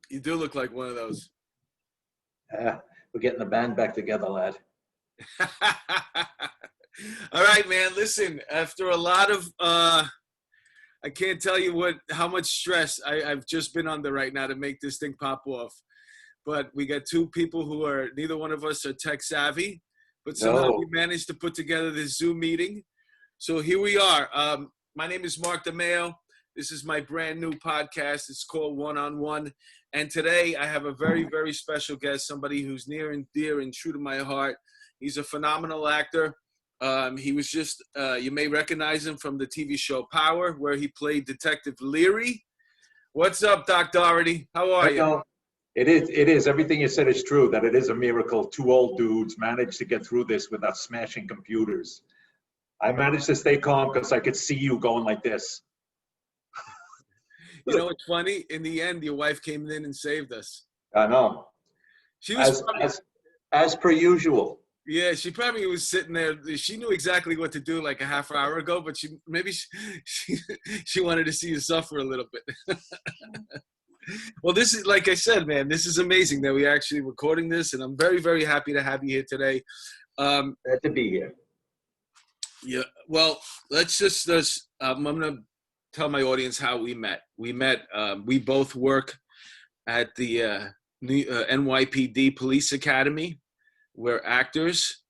You do look like one of those. We're getting the band back together, lad. All right, man. Listen, after a lot of, I can't tell you how much stress I've just been under right now to make this thing pop off. But we got two people who are, neither one of us are tech savvy, but somehow we managed to put together this Zoom meeting. So here we are. My name is Mark DeMayo. This is my brand new podcast. It's called One on One. And today I have a very, very special guest, somebody who's near and dear and true to my heart. He's a phenomenal actor. He was just, you may recognize him from the TV show Power, where he played Detective Leary. What's up, Doc Dougherty? How are you? It is. Everything you said is true, that it is a miracle two old dudes managed to get through this without smashing computers. I managed to stay calm because I could see you going like this. You know what's funny? In the end, your wife came in and saved us. I know. She was as per usual. Yeah, she probably was sitting there. She knew exactly what to do like a half hour ago, but she wanted to see you suffer a little bit. Well, this is, like I said, man, this is amazing that we're actually recording this, and I'm very, very happy to have you here today. Glad to be here. Yeah, well, let's just I'm going to tell my audience how we met. We both work at the NYPD Police Academy. We're actors,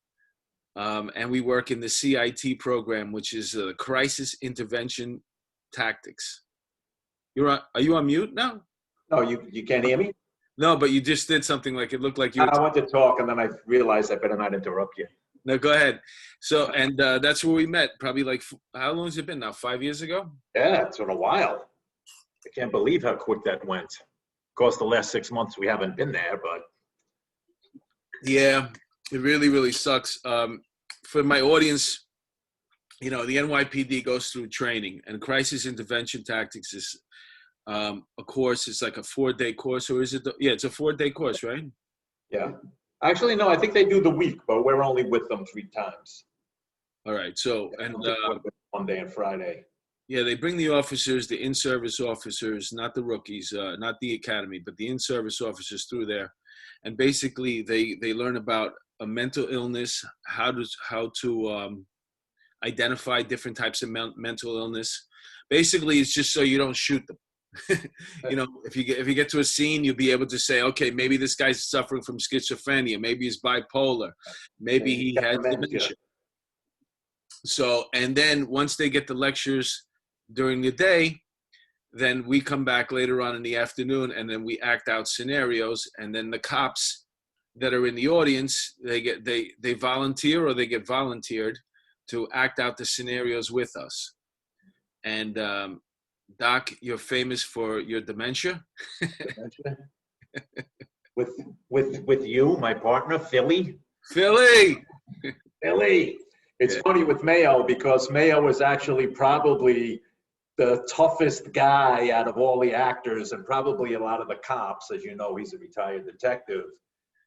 and we work in the CIT program, which is Crisis Intervention Tactics. Are you on mute now? No, you can't hear me? No, but you just did something like it looked like you were I went to talk, and then I realized I better not interrupt you. No, go ahead. So, and that's where we met, probably like, how long has it been now? 5 years ago? Yeah, it's been a while. I can't believe how quick that went. Of course, the last 6 months we haven't been there, but. Yeah, it really, really sucks. For my audience, you know, the NYPD goes through training, and Crisis Intervention Tactics is a course. It's like a 4-day course, or is it? Yeah, it's a 4-day course, right? Yeah. Actually, no, I think they do the week, but we're only with them 3 times. All right. So, and Monday and Friday. Yeah, they bring the officers, the in-service officers, not the rookies, not the academy, but the in-service officers through there. And basically, they learn about a mental illness, how to identify different types of mental illness. Basically, it's just so you don't shoot them. You know, if you get to a scene, you'll be able to say, okay, maybe this guy's suffering from schizophrenia, maybe he's bipolar, maybe he has dementia. So, and then once they get the lectures during the day, then we come back later on in the afternoon, and then we act out scenarios, and then the cops that are in the audience, they volunteer or they get volunteered to act out the scenarios with us. And Doc, you're famous for your dementia. with you, my partner, Philly. It's funny with Mayo, because Mayo is actually probably the toughest guy out of all the actors, and probably a lot of the cops. As you know, he's a retired detective.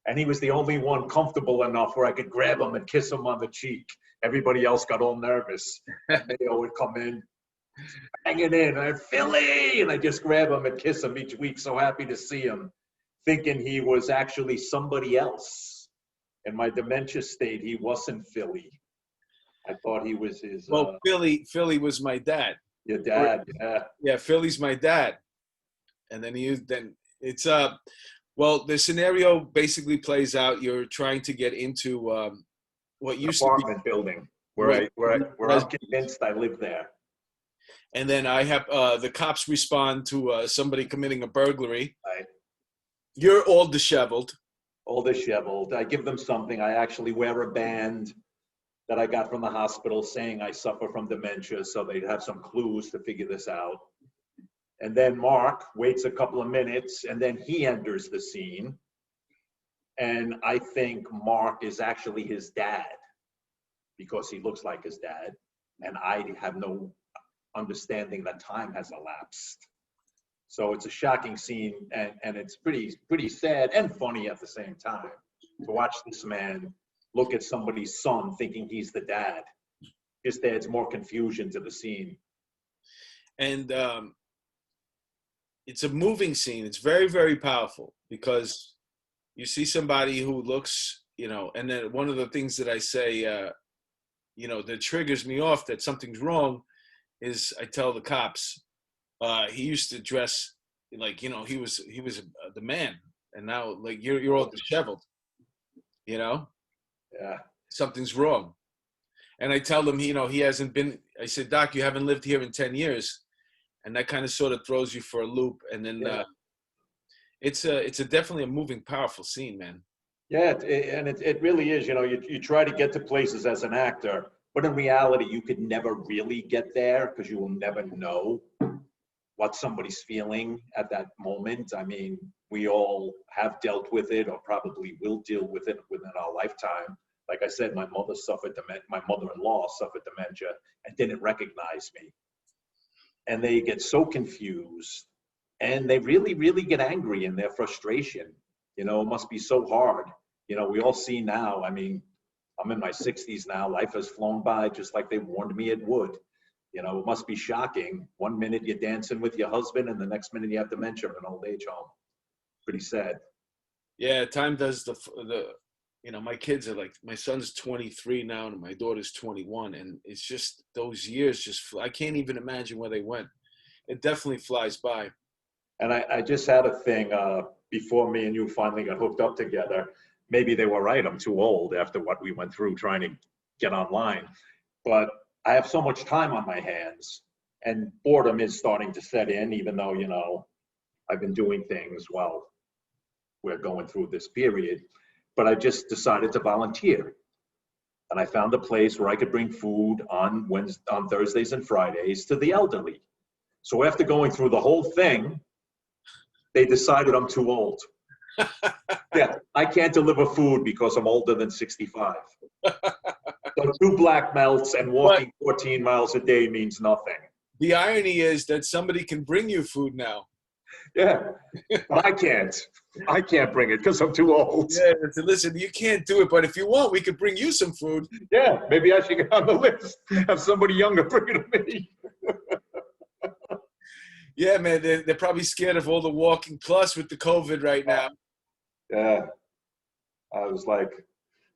And he was the only one comfortable enough where I could grab him and kiss him on the cheek. Everybody else got all nervous. Mayo would come in, bang it in, and Philly! And I just grab him and kiss him each week, so happy to see him, thinking he was actually somebody else. In my dementia state, he wasn't Philly. I thought he was his. Well, Philly was my dad. Your dad, yeah. Yeah, Philly's my dad. And then it's well, the scenario basically plays out. You're trying to get into what used to be apartment building where I'm convinced I live there. And then I have the cops respond to somebody committing a burglary. Right. You're all disheveled. I give them something. I actually wear a band that I got from the hospital saying I suffer from dementia, so they'd have some clues to figure this out. And then Mark waits a couple of minutes, and then he enters the scene. And I think Mark is actually his dad, because he looks like his dad. And I have no understanding that time has elapsed. So it's a shocking scene, and it's pretty sad and funny at the same time to watch this man look at somebody's son thinking he's the dad. Just adds more confusion to the scene. And it's a moving scene. It's very, very powerful because you see somebody who looks, and then one of the things that I say, that triggers me off that something's wrong is I tell the cops, he used to dress like, he was the man, and now like you're all disheveled, you know, Yeah. something's wrong. And I tell them, he hasn't been, I said, Doc, you haven't lived here in 10 years. And that kind of sort of throws you for a loop. And then it's a definitely a moving, powerful scene, man. Yeah, it really is. You try to get to places as an actor, but in reality, you could never really get there because you will never know what somebody's feeling at that moment. I mean, we all have dealt with it or probably will deal with it within our lifetime. Like I said, my mother-in-law suffered dementia and didn't recognize me. And they get so confused and they really, really get angry in their frustration. It must be so hard. We all see now, I mean, I'm in my 60s now. Life has flown by just like they warned me it would. It must be shocking. One minute you're dancing with your husband and the next minute you have dementia in an old age home. Pretty sad. Yeah, time does my kids are like, my son's 23 now and my daughter's 21. And it's just those years I can't even imagine where they went. It definitely flies by. And I just had a thing before me and you finally got hooked up together. Maybe they were right. I'm too old after what we went through trying to get online. But I have so much time on my hands and boredom is starting to set in, even though, I've been doing things while we're going through this period. But I just decided to volunteer. And I found a place where I could bring food on Thursdays and Fridays to the elderly. So after going through the whole thing, they decided I'm too old. Yeah, I can't deliver food because I'm older than 65. So 2 black belts and walking 14 miles a day means nothing. The irony is that somebody can bring you food now. Yeah, but I can't. I can't bring it because I'm too old. Yeah, listen, you can't do it, but if you want, we could bring you some food. Yeah, maybe I should get on the list. Have somebody younger bring it to me. Yeah, man, they're probably scared of all the walking plus with the COVID right now. Yeah, I was like,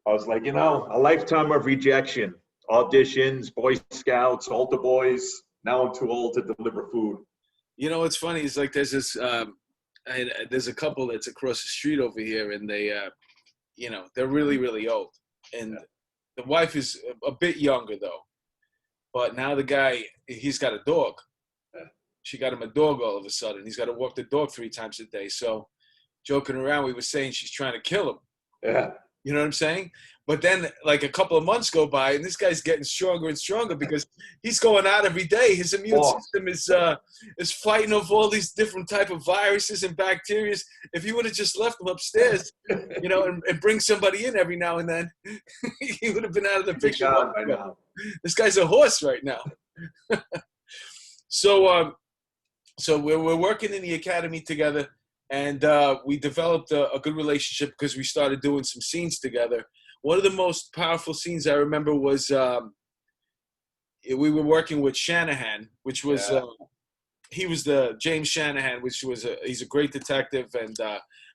a lifetime of rejection, auditions, Boy Scouts, altar boys. Now I'm too old to deliver food. What's funny is like there's this, there's a couple that's across the street over here, and they, they're really, really old, and the wife is a bit younger though, but now the guy, he's got a dog. She got him a dog all of a sudden. He's got to walk the dog 3 times a day. So joking around, we were saying she's trying to kill him. Yeah. You know what I'm saying? But then like a couple of months go by and this guy's getting stronger and stronger because he's going out every day. His immune system is fighting off all these different type of viruses and bacteria. If you would have just left him upstairs, and bring somebody in every now and then, he would have been out of the picture. I know. This guy's a horse right now. So we're working in the academy together, and we developed a good relationship because we started doing some scenes together. One of the most powerful scenes I remember was we were working with Shanahan, which was he was the James Shanahan, which was he's a great detective and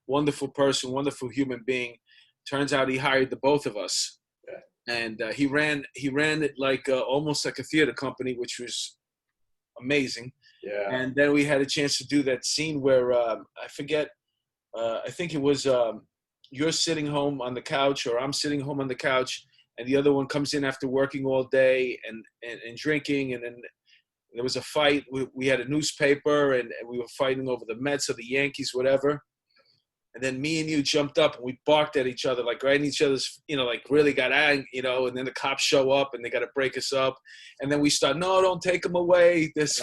wonderful person, wonderful human being. Turns out he hired the both of us, and he ran it like almost like a theater company, which was amazing. Yeah. And then we had a chance to do that scene where I forget. I think it was you're sitting home on the couch, or I'm sitting home on the couch, and the other one comes in after working all day and drinking, and then there was a fight. We had a newspaper, and we were fighting over the Mets or the Yankees, whatever. And then me and you jumped up and we barked at each other, like right in each other's, like really got angry, and then the cops show up and they got to break us up. And then we start, no, don't take him away. It's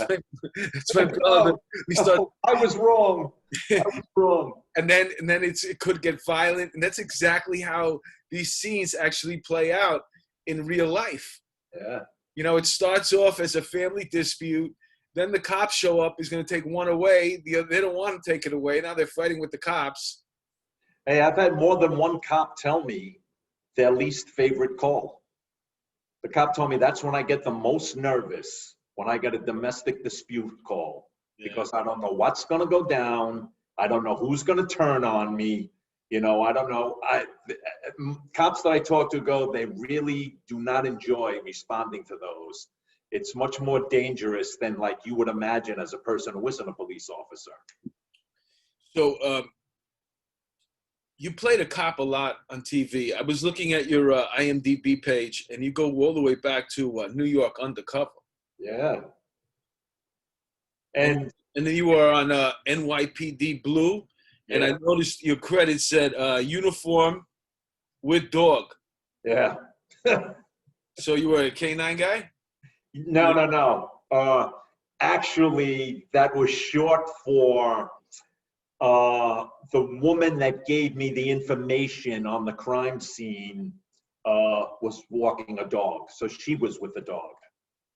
my brother. We start. I was wrong. I was wrong. And then it could get violent. And that's exactly how these scenes actually play out in real life. Yeah. It starts off as a family dispute. Then the cops show up. He's going to take one away. They don't want to take it away. Now they're fighting with the cops. Hey, I've had more than one cop tell me their least favorite call. The cop told me that's when I get the most nervous, when I get a domestic dispute call. Yeah. because I don't know what's going to go down. I don't know who's going to turn on me. You know, I don't know. Cops that I talk to go, they really do not enjoy responding to those. It's much more dangerous than like you would imagine as a person who isn't a police officer. So you played a cop a lot on TV. I was looking at your IMDb page, and you go all the way back to New York Undercover. Yeah. And, And and then you were on NYPD Blue, and I yeah, noticed your credits said uniform with dog. yeah. So you were a canine guy? No, no, no. Actually, that was short for the woman that gave me the information on the crime scene was walking a dog. So she was with the dog.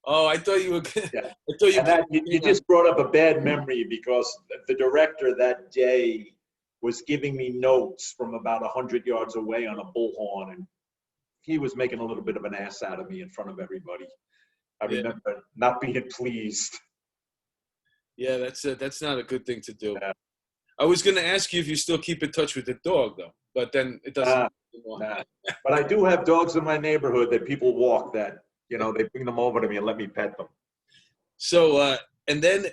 Oh, I thought you were. Yeah. I thought you. And that you just brought up a bad memory because the director that day was giving me notes from about 100 yards away on a bullhorn, and he was making a little bit of an ass out of me in front of everybody. I Yeah, remember not being pleased. yeah. That's not a good thing to do. Yeah. I was going to ask you if you still keep in touch with the dog, though, but then it doesn't. Anymore. Nah. But I do have dogs in my neighborhood that people walk that, you know, they bring them over to me and let me pet them. So and then,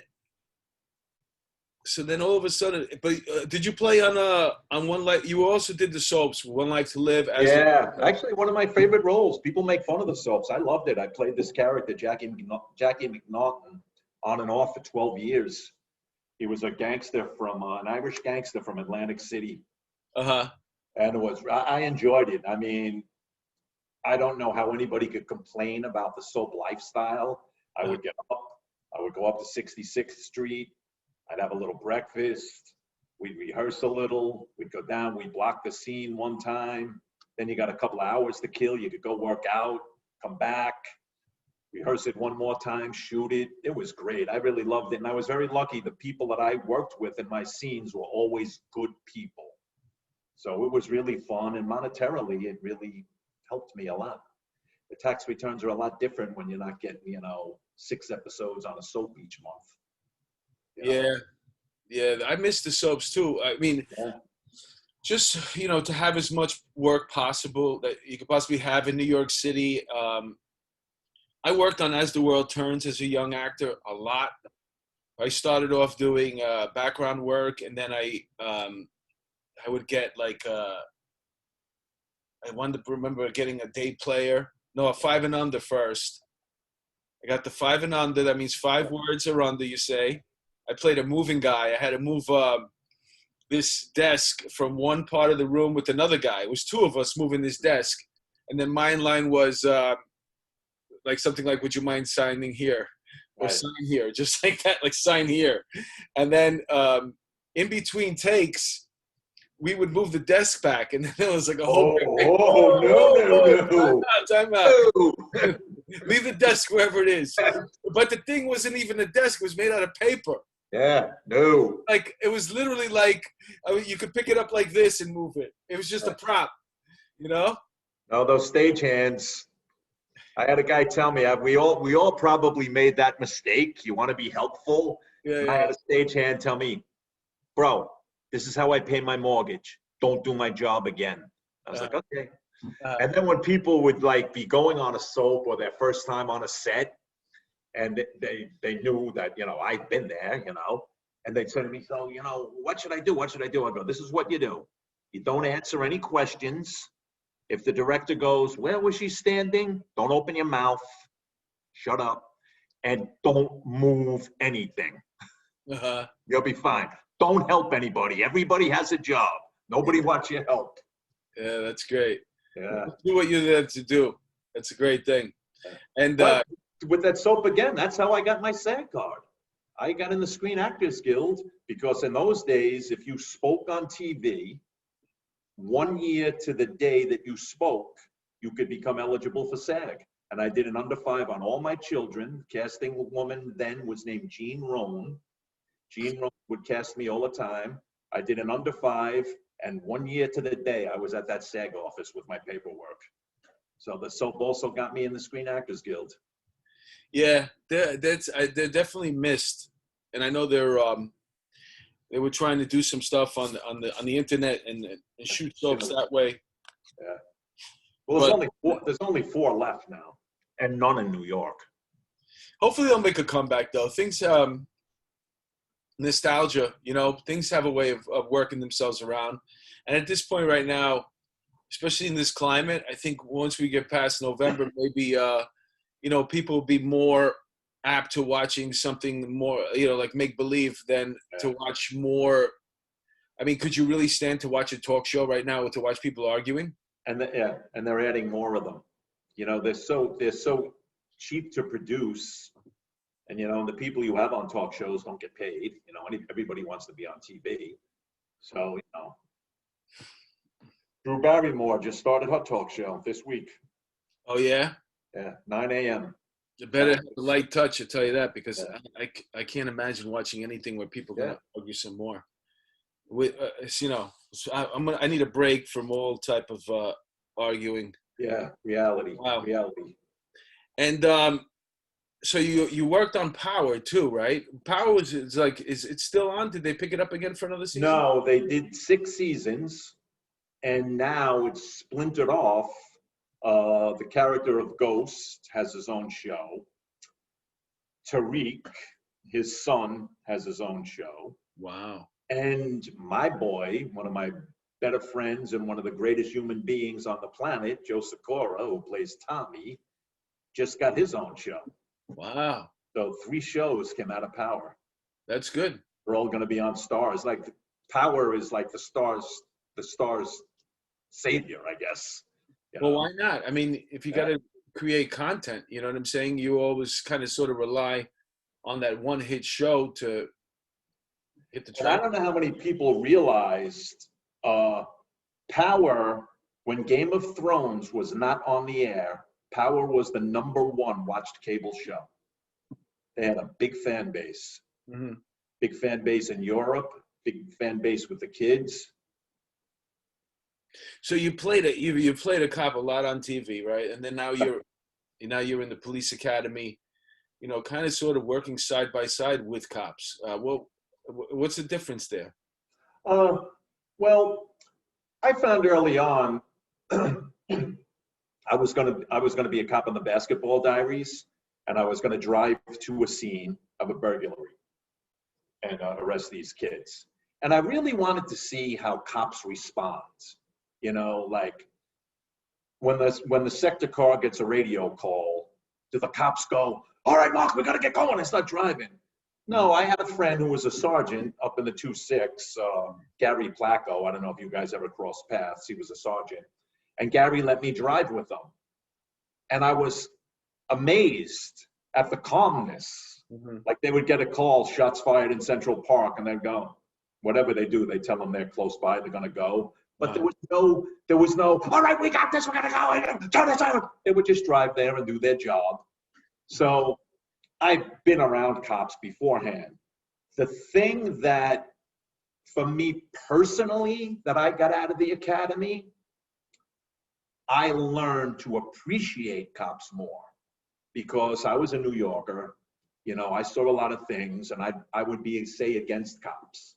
so then all of a sudden, but did you play on One Life? You also did the soaps, One Life to Live. As Yeah, actually one of my favorite roles. People make fun of the soaps. I loved it. I played this character, Jackie McNaughton, on and off for 12 years. He was a gangster from, an Irish gangster from Atlantic City. Uh-huh. And I enjoyed it. I mean, I don't know how anybody could complain about the soap lifestyle. I would get up, I would go up to 66th Street, I'd have a little breakfast, we'd rehearse a little, we'd go down, we'd block the scene one time, then you got a couple of hours to kill, you could go work out, come back, rehearse it one more time, shoot it. It was great. I really loved it. And I was very lucky. The people that I worked with in my scenes were always good people. So it was really fun, and monetarily, it really helped me a lot. The tax returns are a lot different when you're not getting, you know, 6 episodes on a soap each month. You know? Yeah. I miss the soaps too. I mean, Yeah. just to have as much work possible that you could possibly have in New York City. I worked on As the World Turns as a young actor a lot. I started off doing background work, and then I would get like I wanted to remember getting a day player. No, a 5 and under first. I got the 5 and under. That means 5 words or under, you say. I played a moving guy. I had to move this desk from one part of the room with another guy. It was 2 of us moving this desk. And then my line was like something like, would you mind signing here? Or Right. sign here, just like that, like sign here. And then in between takes, we would move the desk back, and then there was like a whole No. time out. Leave the desk wherever it is. But the thing wasn't even a desk; it was made out of paper. Yeah, no. Like it was literally like you could pick it up like this and move it. It was just a prop, No, those stagehands. I had a guy tell me we all probably made that mistake. You want to be helpful. Yeah. I had a stagehand tell me, bro, this is how I pay my mortgage. Don't do my job again. I was like, okay. And then when people would like be going on a soap or their first time on a set, and they knew that, I've been there, and they'd say to me, so, what should I do? What should I do? I go, this is what you do. You don't answer any questions. If the director goes, where was she standing? Don't open your mouth. Shut up. And don't move anything. You'll be fine. Don't help anybody. Everybody has a job. Nobody wants your help. Yeah, that's great. Yeah. Do what you're there to do. That's a great thing. And with that soap again, that's how I got my SAG card. I got in the Screen Actors Guild because in those days, if you spoke on TV, 1 year to the day that you spoke, you could become eligible for SAG. And I did an under 5 on all my children. Casting woman then was named Jean Roan. Jean Roan would cast me all the time. I did an under 5, and 1 year to the day, I was at that SAG office with my paperwork. So the soap also got me in the Screen Actors Guild. Yeah, they're definitely missed. and I know they were trying to do some stuff on the internet and shoot soaps that way. Yeah. Well, there's only four left now, and none in New York. Hopefully they'll make a comeback though. Things nostalgia, things have a way of working themselves around. And at this point right now, especially in this climate, I think once we get past November, maybe people will be more apt to watching something more, like make believe than to watch more. I mean, could you really stand to watch a talk show right now or to watch people arguing? And they're adding more of them. They're so cheap to produce, and the people you have on talk shows don't get paid. Everybody wants to be on TV. So Drew Barrymore just started her talk show this week. Oh yeah. Yeah, 9 a.m. You better have a light touch, I'll tell you that, because I can't imagine watching anything where people are gonna argue some more. So I need a break from all type of arguing. Yeah, reality. Wow. Reality. And so you worked on Power too, right? Power is it still on? Did they pick it up again for another season? No, they did 6 seasons, and now it's splintered off. The character of Ghost has his own show. Tariq, his son, has his own show. Wow. And my boy, one of my better friends and one of the greatest human beings on the planet, Joe Sikora, who plays Tommy, just got his own show. Wow. So 3 shows came out of Power. That's good. They're all going to be on Stars. Like Power is like the Stars savior, I guess. Well, why not? I mean, if you got to create content, you know what I'm saying? You always kind of sort of rely on that one hit show to hit the track. I don't know how many people realized Power, when Game of Thrones was not on the air, Power was the #1 watched cable show. They had a big fan base. Mm-hmm. Big fan base in Europe, big fan base with the kids. So you played a cop a lot on TV, right? And then now you're in the police academy, kind of sort of working side by side with cops. What's the difference there? Well, I found early on I was gonna be a cop on the Basketball Diaries, and I was gonna drive to a scene of a burglary and arrest these kids. And I really wanted to see how cops respond. Like when the sector car gets a radio call, do the cops go, "All right, Mark, we gotta get going," and start driving? No, I had a friend who was a sergeant up in the 2-6, Gary Placco. I don't know if you guys ever crossed paths. He was a sergeant. And Gary let me drive with them. And I was amazed at the calmness. Mm-hmm. Like they would get a call, shots fired in Central Park, and they'd go, whatever they do, they tell them they're close by, they're gonna go. But there was no, "All right, we got this, we're gonna go, turn this on." They would just drive there and do their job. So I've been around cops beforehand. The thing that, for me personally, that I got out of the academy, I learned to appreciate cops more because I was a New Yorker. I saw a lot of things, and I would be, say, against cops.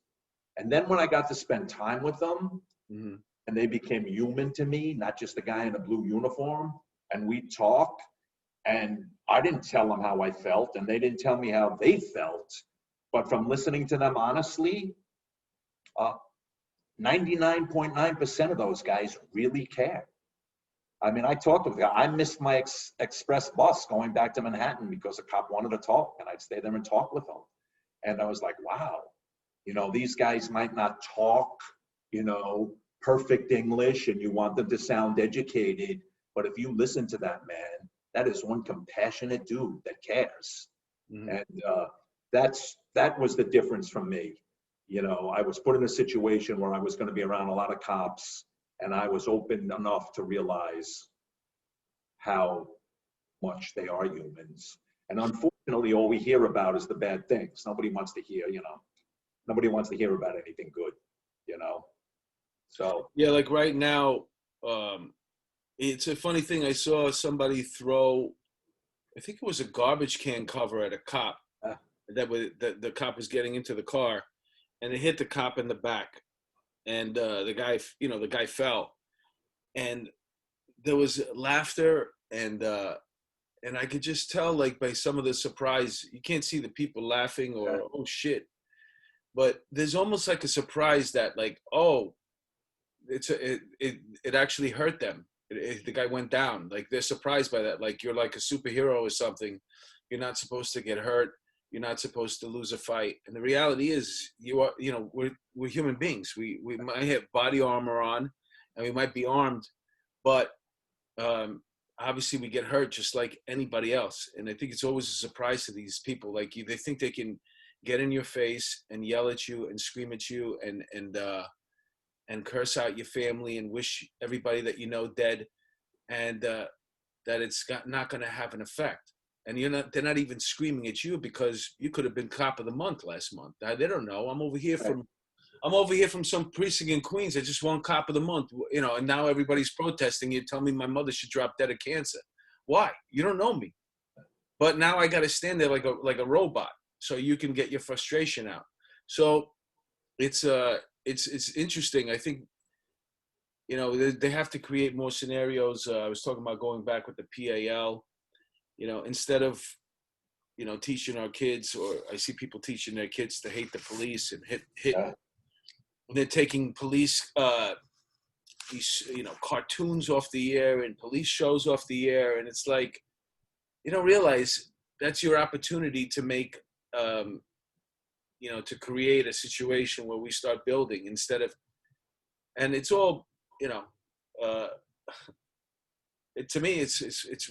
And then when I got to spend time with them, mm-hmm. and they became human to me, not just a guy in a blue uniform, and we talked, and I didn't tell them how I felt, and they didn't tell me how they felt. But from listening to them honestly, 99.9% of those guys really care. I mean, I talked with the guy. I missed my express bus going back to Manhattan because a cop wanted to talk, and I'd stay there and talk with them. And I was like, wow, these guys might not talk, perfect English, and you want them to sound educated. But if you listen to that man, that is one compassionate dude that cares. Mm-hmm. And that was the difference from me. I was put in a situation where I was going to be around a lot of cops, and I was open enough to realize how much they are humans. And unfortunately, all we hear about is the bad things. Nobody wants to hear, nobody wants to hear about anything good, So. Yeah, like right now, it's a funny thing. I saw somebody throw, I think it was a garbage can cover at a cop. the cop was getting into the car, and it hit the cop in the back, and the guy fell, and there was laughter, and I could just tell, like, by some of the surprise, you can't see the people laughing or oh shit, but there's almost like a surprise that, like, oh, it actually hurt them. The guy went down. Like, they're surprised by that. Like, you're like a superhero or something. You're not supposed to get hurt. You're not supposed to lose a fight. And the reality is, we're human beings. We might have body armor on, and we might be armed, but obviously we get hurt just like anybody else. And I think it's always a surprise to these people. Like, they think they can get in your face and yell at you and scream at you and curse out your family and wish everybody that you know dead, and that it's not going to have an effect. And they're not even screaming at you because you could have been cop of the month last month. They don't know. I'm over here from some precinct in Queens. I just won cop of the month, and now everybody's protesting. You tell me my mother should drop dead of cancer. Why? You don't know me. But now I got to stand there like a robot so you can get your frustration out. So it's interesting. I think, they have to create more scenarios. I was talking about going back with the PAL, instead of, teaching our kids, or I see people teaching their kids to hate the police and hit. They're taking police, these, cartoons off the air and police shows off the air. And it's like, you don't realize that's your opportunity to make, to create a situation where we start building instead of, and it's all, to me, it's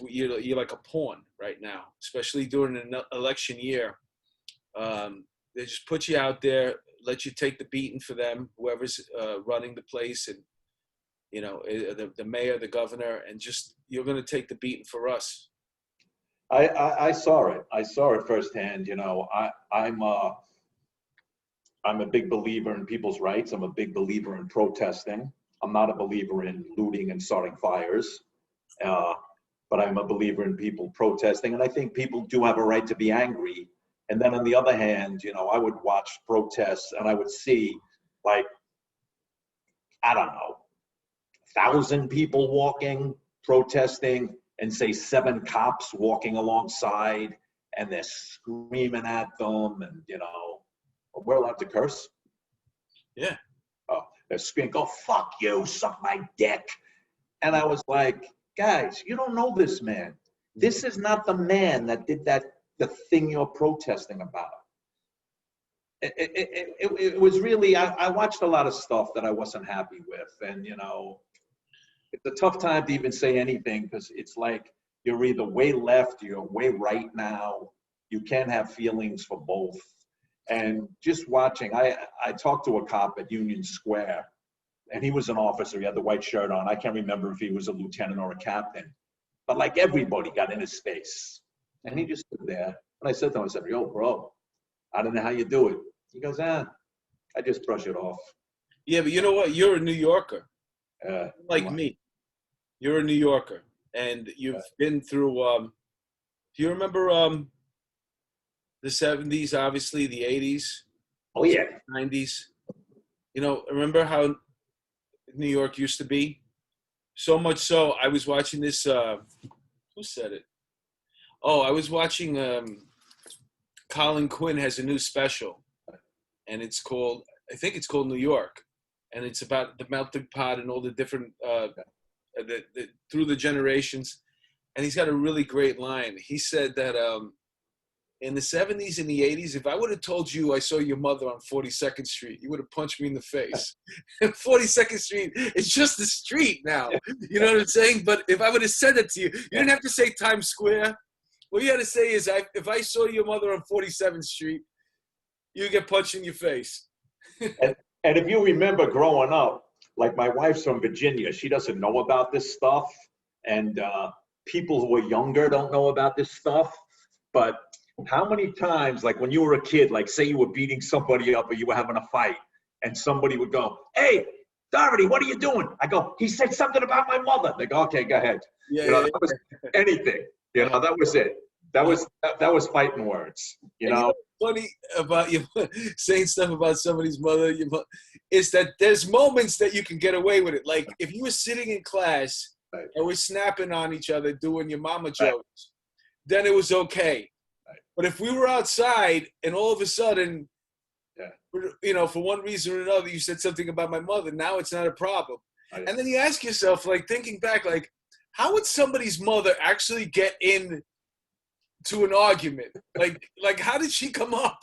you're like a pawn right now, especially during an election year. They just put you out there, let you take the beating for them, whoever's running the place, and the mayor, the governor, and just you're going to take the beating for us. I saw it. I saw it firsthand. I'm a big believer in people's rights. I'm a big believer in protesting. I'm not a believer in looting and starting fires, but I'm a believer in people protesting. And I think people do have a right to be angry. And then on the other hand, I would watch protests and I would see, like, I don't know, 1,000 people walking, protesting, and say 7 cops walking alongside, and they're screaming at them, and we're allowed to curse. Yeah. Oh, they're screaming, "Go fuck you, suck my dick," and I was like, guys, you don't know this man. This is not the man that did the thing you're protesting about. It was really, I watched a lot of stuff that I wasn't happy with, and it's a tough time to even say anything because it's like you're either way left or you're way right now. You can't have feelings for both. And just watching, I talked to a cop at Union Square, and he was an officer. He had the white shirt on. I can't remember if he was a lieutenant or a captain, but like everybody got in his face, and he just stood there. And I said to him, I said, "Yo, bro, I don't know how you do it." He goes, I just brush it off. Yeah, but you know what? You're a New Yorker. Like me. You're a New Yorker. And you've been through, do you remember the 70s, obviously, the 80s? Oh, yeah. 90s. Remember how New York used to be? So much so, I was watching this, who said it? Oh, I was watching, Colin Quinn has a new special. And it's called, I think it's called New York. And it's about the melting pot and all the different, through the generations. And he's got a really great line. He said that in the 70s and the 80s, if I would have told you I saw your mother on 42nd Street, you would have punched me in the face. 42nd Street, it's just the street now. You know what I'm saying? But if I would have said that to you, you didn't have to say Times Square. What you had to say is, if I saw your mother on 47th Street, you get punched in your face. and if you remember growing up, like my wife's from Virginia, she doesn't know about this stuff. And people who are younger don't know about this stuff. But how many times, like when you were a kid, like say you were beating somebody up or you were having a fight and somebody would go, "Hey, Dougherty, what are you doing?" I go, "He said something about my mother." They go, "Okay, go ahead." Yeah, that was anything. That was it. that was fighting words, you And you know know. what's funny about you saying stuff about somebody's mother, is that there's moments that you can get away with it. Like if you were sitting in class Right. and we're snapping on each other, doing your mama Right. jokes, then it was okay. Right. But if we were outside and all of a sudden, Yeah. for one reason or another, you said something about my mother, now it's not a problem. Right. And then you ask yourself, like thinking back, like, how would somebody's mother actually get in to an argument? Like how did she come up?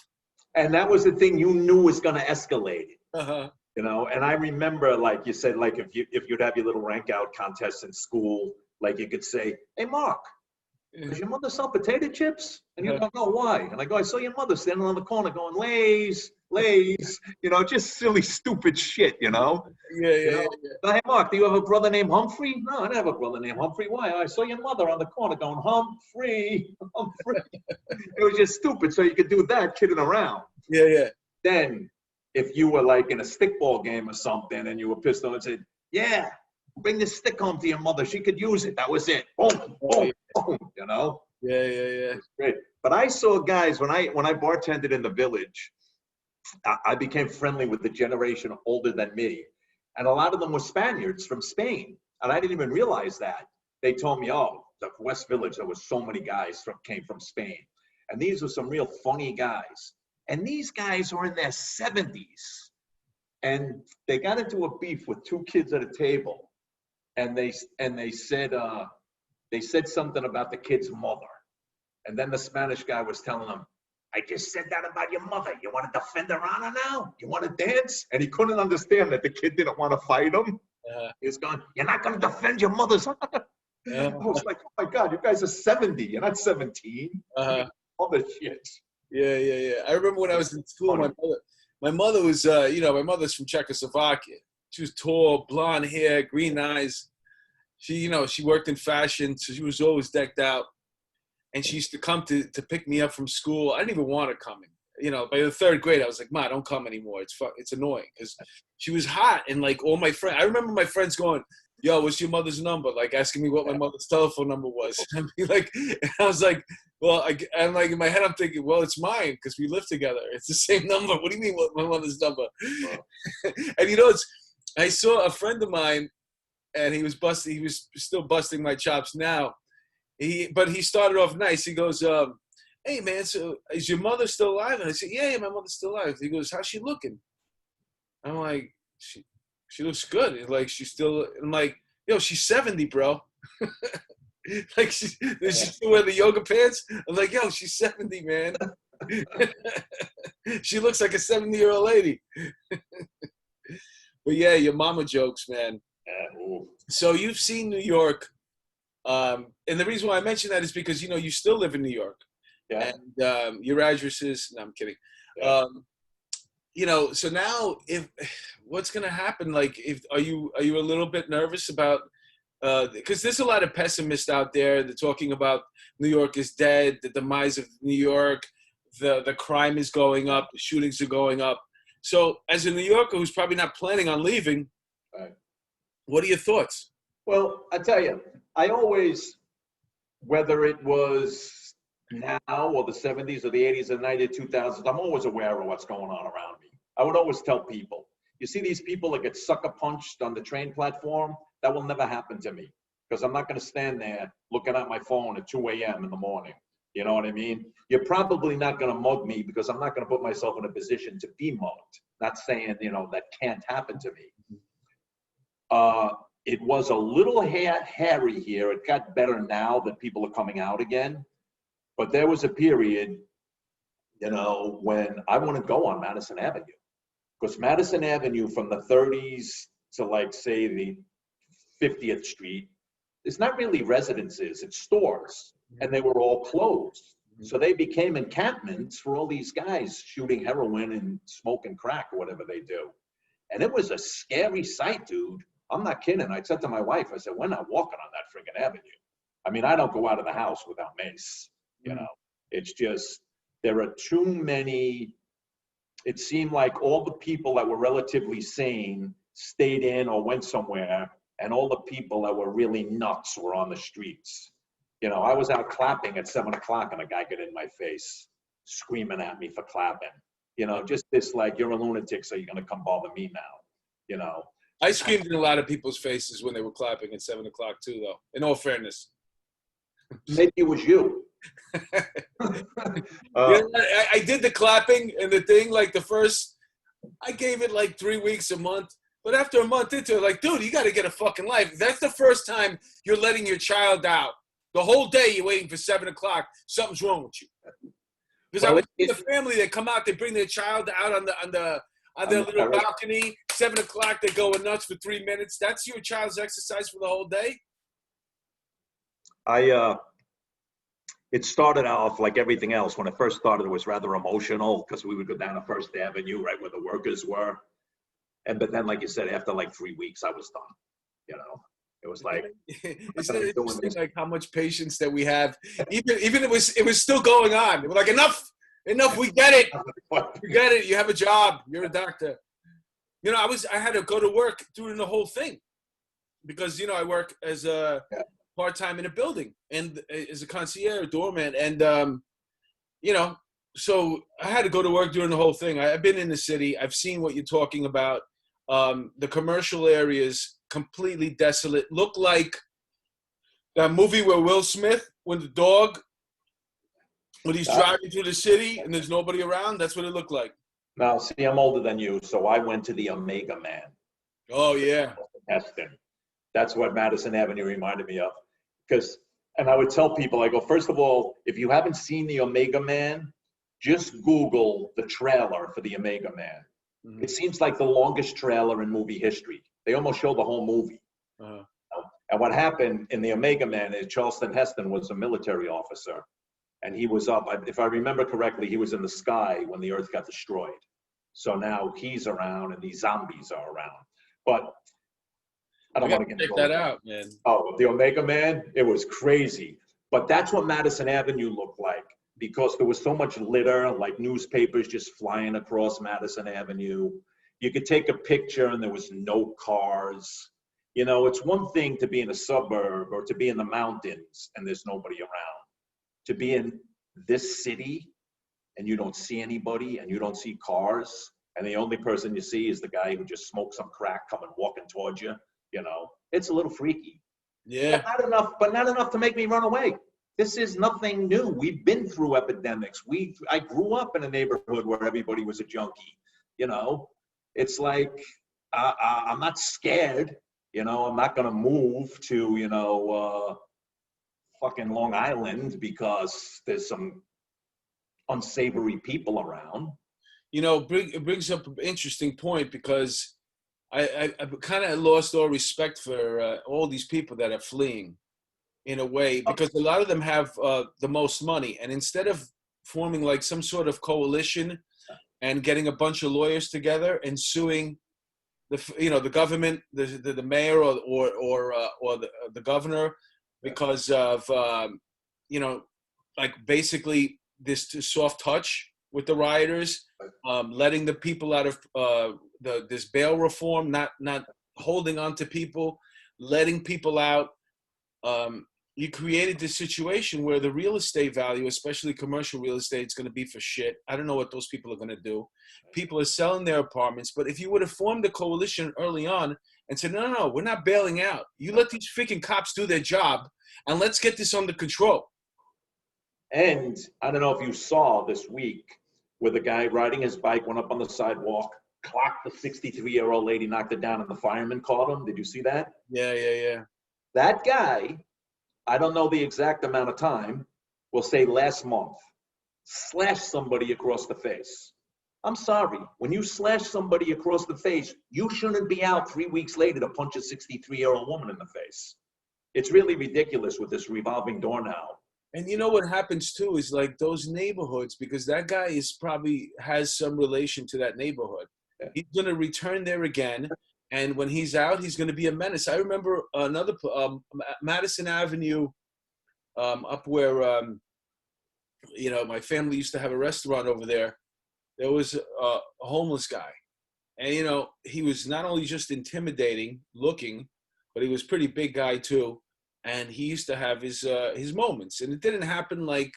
And that was the thing you knew was going to escalate. Uh-huh. You know, and I remember, like you said, like if you'd have your little rank out contest in school, like you could say, "Hey, Mark, does your mother sell potato chips?" And you don't know why. And I go, "I saw your mother standing on the corner going, Lay's, Lay's," you know, just silly, stupid shit, you know? Yeah. Hey, Mark, do you have a brother named Humphrey? No, I don't have a brother named Humphrey. Why? I saw your mother on the corner going, Humphrey, Humphrey. It was just stupid. So you could do that kidding around. Yeah. Then, if you were like in a stickball game or something and you were pissed off and said, "Yeah, bring this stick home to your mother. She could use it." That was it. Boom, boom, boom, you know? Yeah. It was great. But I saw guys, when I bartended in the village, I became friendly with the generation older than me. And a lot of them were Spaniards from Spain. And I didn't even realize that. They told me, "Oh, the West Village, there was so many guys came from Spain. And these were some real funny guys. And these guys were in their 70s. And they got into a beef with two kids at a table. And they said something about the kid's mother. And then the Spanish guy was telling them, "I just said that about your mother. You want to defend her honor now? You want to dance?" And he couldn't understand that the kid didn't want to fight him. He was going, "You're not going to defend your mother's honor?" I was like, "Oh my God, you guys are 70. You're not 17. All this shit." Yeah. I remember when I was in school, my mother was, my mother's from Czechoslovakia. She was tall, blonde hair, green eyes. She worked in fashion, so she was always decked out. And she used to come to pick me up from school. I didn't even want her coming. By the third grade, I was like, "Ma, don't come anymore. It's annoying," because she was hot. And like all my friends, I remember my friends going, "Yo, what's your mother's number?" Like asking me what my mother's telephone number was. And I was like, well, I'm like in my head, I'm thinking, well, it's mine because we live together. It's the same number. What do you mean, what my mother's number? And I saw a friend of mine, and he was still busting my chops now. But he started off nice. He goes, "Hey man, so is your mother still alive?" And I said, "Yeah, my mother's still alive." He goes, "How's she looking?" I'm like, she looks good. Like she's still. I'm like, "Yo, she's 70, bro." Like does she still wear the yoga pants? I'm like, "Yo, she's 70, man." She looks like a 70-year-old lady. But yeah, your mama jokes, man. So you've seen New York. And the reason why I mention that is because, you still live in New York. Yeah. And your address is, no, I'm kidding. Yeah. So now what's going to happen? Like, are you a little bit nervous about, because there's a lot of pessimists out there. They're talking about New York is dead, the demise of New York, the crime is going up, the shootings are going up. So as a New Yorker who's probably not planning on leaving, Right. What are your thoughts? Well, I tell you, I always, whether it was now or the 70s or the 80s and 90s, 2000s, I'm always aware of what's going on around me. I would always tell people, you see these people that get sucker punched on the train platform? That will never happen to me because I'm not going to stand there looking at my phone at 2 a.m. in the morning. You know what I mean? You're probably not going to mug me because I'm not going to put myself in a position to be mugged. Not saying, that can't happen to me. It was a little hairy here. It got better now that people are coming out again. But there was a period, when I wouldn't go on Madison Avenue. Because Madison Avenue from the 30s to, like, say, the 50th Street, it's not really residences, it's stores. And they were all closed. So they became encampments for all these guys shooting heroin and smoking crack or whatever they do. And it was a scary sight, dude. I'm not kidding. I said to my wife, I said, we're not walking on that friggin' avenue. I mean, I don't go out of the house without mace, It's just, there are too many. It seemed like all the people that were relatively sane stayed in or went somewhere, and all the people that were really nuts were on the streets. You know, I was out clapping at 7 o'clock and a guy got in my face screaming at me for clapping. You know, just this like, you're a lunatic, so you're going to come bother me now, you know. I screamed in a lot of people's faces when they were clapping at 7 o'clock too, though. In all fairness. Maybe it was you. You know, I did the clapping and the thing like I gave it like 3 weeks, a month. But after a month into it, like, dude, you got to get a fucking life. That's the first time you're letting your child out. The whole day you're waiting for 7 o'clock. Something's wrong with you. Because I would see the family that come out, they bring their child out on their little balcony. 7 o'clock, they're going nuts for 3 minutes. That's your child's exercise for the whole day. It started off like everything else. When it first started, it was rather emotional because we would go down to First Avenue, right where the workers were. But then, like you said, after like 3 weeks, I was done. You know, it was like, isn't it interesting, like how much patience that we have? Even it was still going on. It was like enough. We get it. We get it. You have a job. You're a doctor. You know, I had to go to work during the whole thing because I work as a part-time in a building and as a concierge doorman, and so I had to go to work during the whole thing. I've been in the city. I've seen what you're talking about. The commercial areas completely desolate. Look like that movie where Will Smith, when he's driving through the city and there's nobody around. That's what it looked like. Now, see, I'm older than you, so I went to the Omega Man. Oh yeah, Heston. That's what Madison Avenue reminded me of. And I would tell people, I go, first of all, if you haven't seen the Omega Man, just Google the trailer for the Omega Man. Mm-hmm. It seems like the longest trailer in movie history. They almost show the whole movie. Uh-huh. And what happened in the Omega Man is Charleston Heston was a military officer. And he was up, if I remember correctly, he was in the sky when the earth got destroyed. So now he's around and these zombies are around. But I don't want to check that out, man. Oh, the Omega Man, it was crazy. But that's what Madison Avenue looked like because there was so much litter, like newspapers just flying across Madison Avenue. You could take a picture and there was no cars. You know, it's one thing to be in a suburb or to be in the mountains and there's nobody around. To be in this city and you don't see anybody and you don't see cars and the only person you see is the guy who just smoked some crack coming walking towards you. You know, it's a little freaky. Yeah. But not enough to make me run away. This is nothing new. We've been through epidemics. I grew up in a neighborhood where everybody was a junkie. You know, it's like, I'm not scared. You know, I'm not going to move to, fucking Long Island because there's some unsavory people around. You know, it brings up an interesting point because I kind of lost all respect for all these people that are fleeing in a way because a lot of them have the most money. And instead of forming like some sort of coalition and getting a bunch of lawyers together and suing the government, the mayor or the governor because of, like basically this soft touch with the rioters, letting the people out of this bail reform, not holding on to people, letting people out. You created this situation where the real estate value, especially commercial real estate, is going to be for shit. I don't know what those people are going to do. People are selling their apartments. But if you would have formed a coalition early on and said, no, we're not bailing out. You let these freaking cops do their job and let's get this under control. And I don't know if you saw this week where the guy riding his bike went up on the sidewalk, clocked the 63-year-old lady, knocked her down, and the fireman caught him. Did you see that? Yeah. That guy, I don't know the exact amount of time, we'll say last month, slashed somebody across the face. I'm sorry. When you slash somebody across the face, you shouldn't be out 3 weeks later to punch a 63-year-old woman in the face. It's really ridiculous with this revolving door now. And you know what happens too is like those neighborhoods, because that guy is probably has some relation to that neighborhood. Yeah. He's going to return there again. And when he's out, he's going to be a menace. I remember another Madison Avenue up where, my family used to have a restaurant over there. There was a homeless guy. And, he was not only just intimidating looking, but he was a pretty big guy too. and he used to have his moments, and it didn't happen like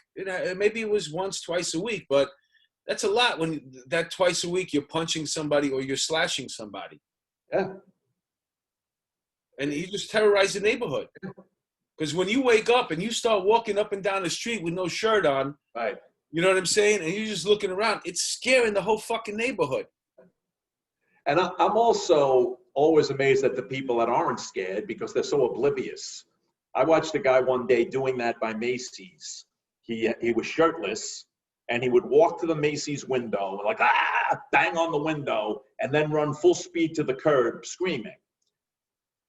maybe it was once, twice a week, but that's a lot when that twice a week you're punching somebody or you're slashing somebody, Yeah. and you just terrorize the neighborhood. Because when you wake up and you start walking up and down the street with no shirt on, Right. you know what I'm saying, and you're just looking around, it's scaring the whole fucking neighborhood. And I'm also always amazed at the people that aren't scared because they're so oblivious. I watched a guy one day doing that by Macy's. He was shirtless, and he would walk to the Macy's window, like, bang on the window, and then run full speed to the curb screaming.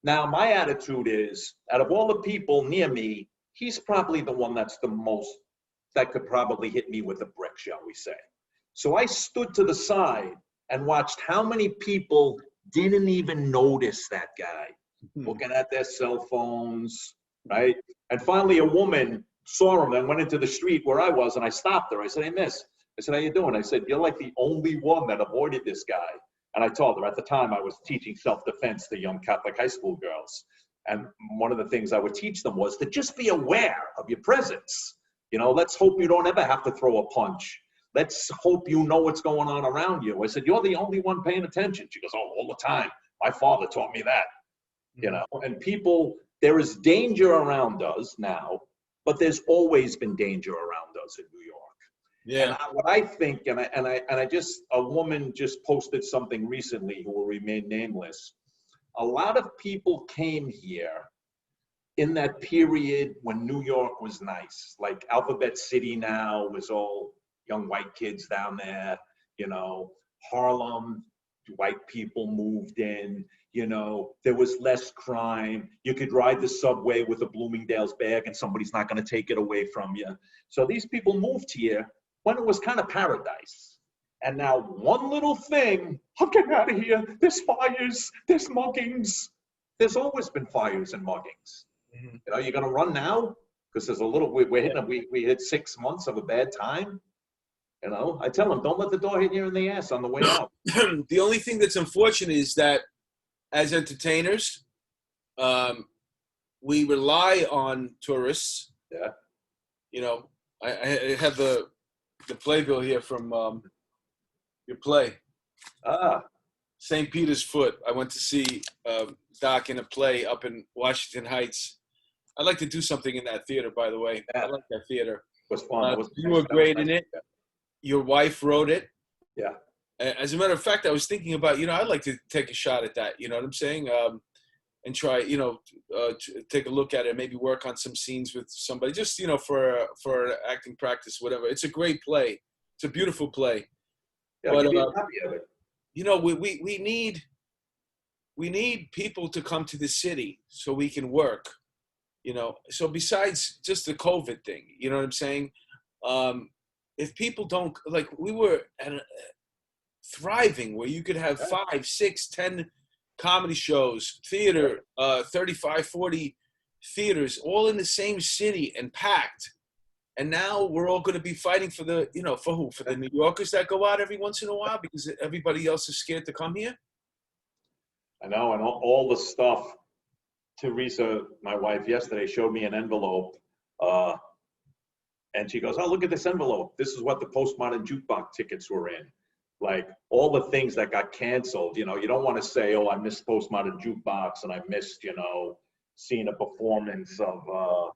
Now, my attitude is, out of all the people near me, he's probably the one that's the most, that could probably hit me with a brick, shall we say. So I stood to the side and watched how many people didn't even notice that guy, looking at their cell phones, right? And finally, a woman saw him and went into the street where I was, and I stopped her. I said, "Hey, miss," I said, "how you doing?" I said, "You're like the only one that avoided this guy." And I told her, at the time I was teaching self-defense to young Catholic high school girls. And one of the things I would teach them was to just be aware of your presence. You know, let's hope you don't ever have to throw a punch. Let's hope you know what's going on around you. I said, "You're the only one paying attention." She goes, "Oh, all the time. My father taught me that." You know, and people, there is danger around us now, but there's always been danger around us in New York. Yeah. And what I think, and I just, a woman just posted something recently who will remain nameless. A lot of people came here in that period when New York was nice. Like Alphabet City now was all young white kids down there, you know, Harlem, white people moved in, you know, there was less crime. You could ride the subway with a Bloomingdale's bag and somebody's not going to take it away from you. So these people moved here when it was kind of paradise. And now one little thing, I'm getting out of here. There's fires, there's muggings. There's always been fires and muggings. Mm-hmm. You know, you're going to run now? Because there's a little, we hit 6 months of a bad time. You know, I tell them, don't let the door hit you in the ass on the way out. The only thing that's unfortunate is that as entertainers, we rely on tourists. Yeah. You know, I have the playbill here from your play. St. Peter's Foot. I went to see Doc in a play up in Washington Heights. I'd like to do something in that theater, by the way. Yeah. I like that theater. It was fun. You were great in it. Yeah. Your wife wrote it. Yeah. As a matter of fact, I was thinking about, you know, I'd like to take a shot at that. You know what I'm saying? And try, you know, take a look at it. Maybe work on some scenes with somebody. Just, you know, for acting practice, whatever. It's a great play. It's a beautiful play. Yeah, But, give you a copy of it. you know, we need people to come to the city so we can work. You know, so besides just the COVID thing, you know what I'm saying? If people don't, like, we were thriving where you could have 5, 6, 10 comedy shows, theater, 35, 40 theaters, all in the same city and packed. And now we're all going to be fighting for the, you know, for who? For the New Yorkers that go out every once in a while because everybody else is scared to come here? I know, and all the stuff. Teresa, my wife, yesterday showed me an envelope, and she goes, "Oh, look at this envelope. This is what the Postmodern Jukebox tickets were in." Like all the things that got canceled. You know, you don't want to say, "Oh, I missed Postmodern Jukebox and I missed, you know, seeing a performance of To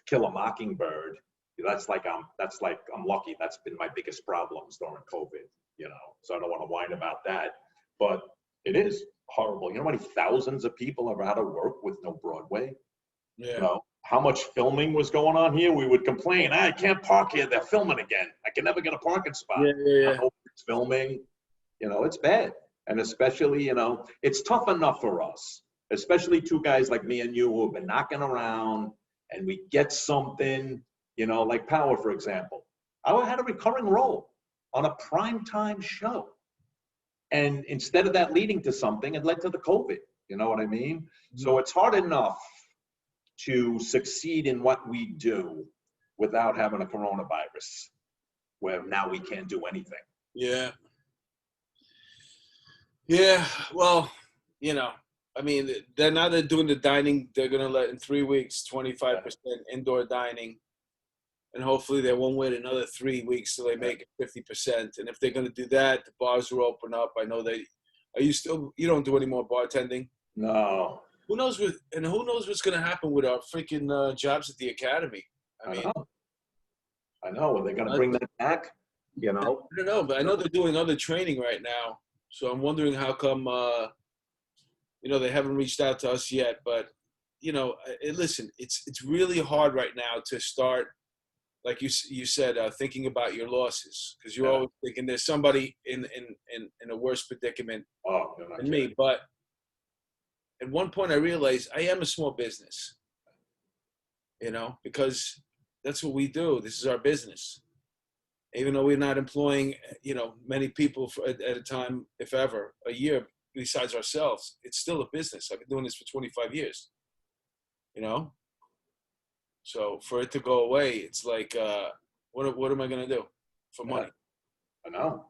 Kill a Mockingbird." That's like I'm lucky. That's been my biggest problems during COVID. You know, so I don't want to whine about that, but it is horrible. You know how many thousands of people are out of work with no Broadway? Yeah. You know, how much filming was going on here? We would complain, I can't park here. They're filming again. I can never get a parking spot. Yeah. It's filming. You know, it's bad. And especially, you know, it's tough enough for us, especially two guys like me and you who have been knocking around and we get something, you know, like Power, for example. I had a recurring role on a primetime show. And instead of that leading to something, it led to the COVID. You know what I mean? Mm-hmm. So it's hard enough to succeed in what we do without having a coronavirus, where now we can't do anything. Yeah. Yeah. Well, you know, I mean, they're doing the dining. They're gonna let in 3 weeks, 25% indoor dining, and hopefully they won't wait another 3 weeks till they make it 50%. And if they're gonna do that, the bars will open up. I know they. Are you still? You don't do any more bartending? No. Who knows who knows what's gonna happen with our freaking jobs at the academy? I mean, I know. Are they going to bring that back? You know? I don't know, but I know they're doing other training right now. So I'm wondering how come, they haven't reached out to us yet. But, listen, it's really hard right now to start, like you said, thinking about your losses. Because you're always thinking there's somebody in a worse predicament than me. But at one point I realized I am a small business, because that's what we do. This is our business. Even though we're not employing, many people at a time, if ever, a year, besides ourselves, it's still a business. I've been doing this for 25 years, So for it to go away, it's like, what am I going to do for money? I know.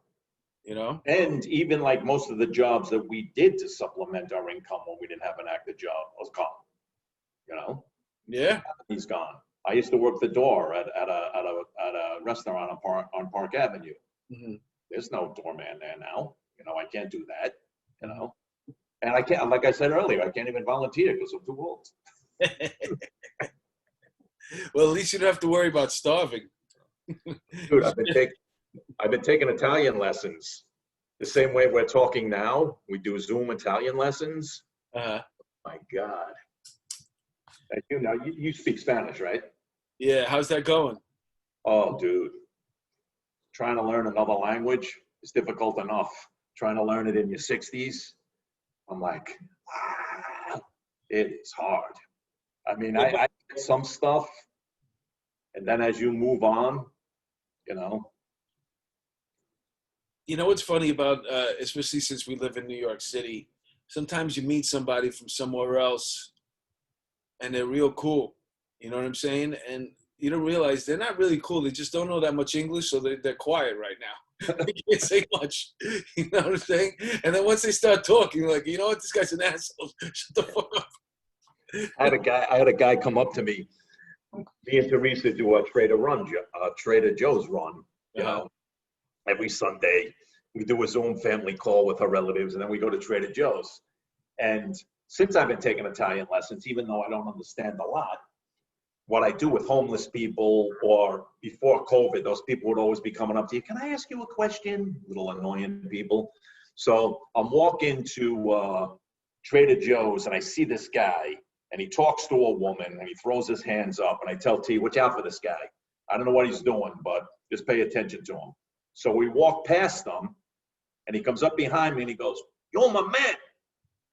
And even like most of the jobs that we did to supplement our income when we didn't have an active job was gone, Yeah. He's gone. I used to work the door at a restaurant on Park Avenue. Mm-hmm. There's no doorman there now. I can't do that. And I can't, like I said earlier, I can't even volunteer because I'm too old. Well, at least you don't have to worry about starving. Dude, I've been taking Italian lessons the same way we're talking now. We do Zoom Italian lessons. Uh-huh. My God. Now you speak Spanish, right? Yeah, how's that going? Oh, dude. Trying to learn another language is difficult enough. Trying to learn it in your 60s, I'm like, wow, it is hard. I mean, I get some stuff, and then as you move on, what's funny about, especially since we live in New York City, sometimes you meet somebody from somewhere else, and they're real cool. You know what I'm saying? And you don't realize they're not really cool. They just don't know that much English, so they're quiet right now. They can't say much. You know what I'm saying? And then once they start talking, you're like, you know what? This guy's an asshole. Shut the fuck up. I had a guy come up to me. Me and Teresa do a Trader Joe's run. Every Sunday, we do a Zoom family call with our relatives, and then we go to Trader Joe's. And since I've been taking Italian lessons, even though I don't understand a lot, what I do with homeless people, or before COVID, those people would always be coming up to you, can I ask you a question? Little annoying people. So I'm walking to Trader Joe's, and I see this guy, and he talks to a woman, and he throws his hands up, and I tell T, watch out for this guy. I don't know what he's doing, but just pay attention to him. So we walk past him, and he comes up behind me, and he goes, yo, my man,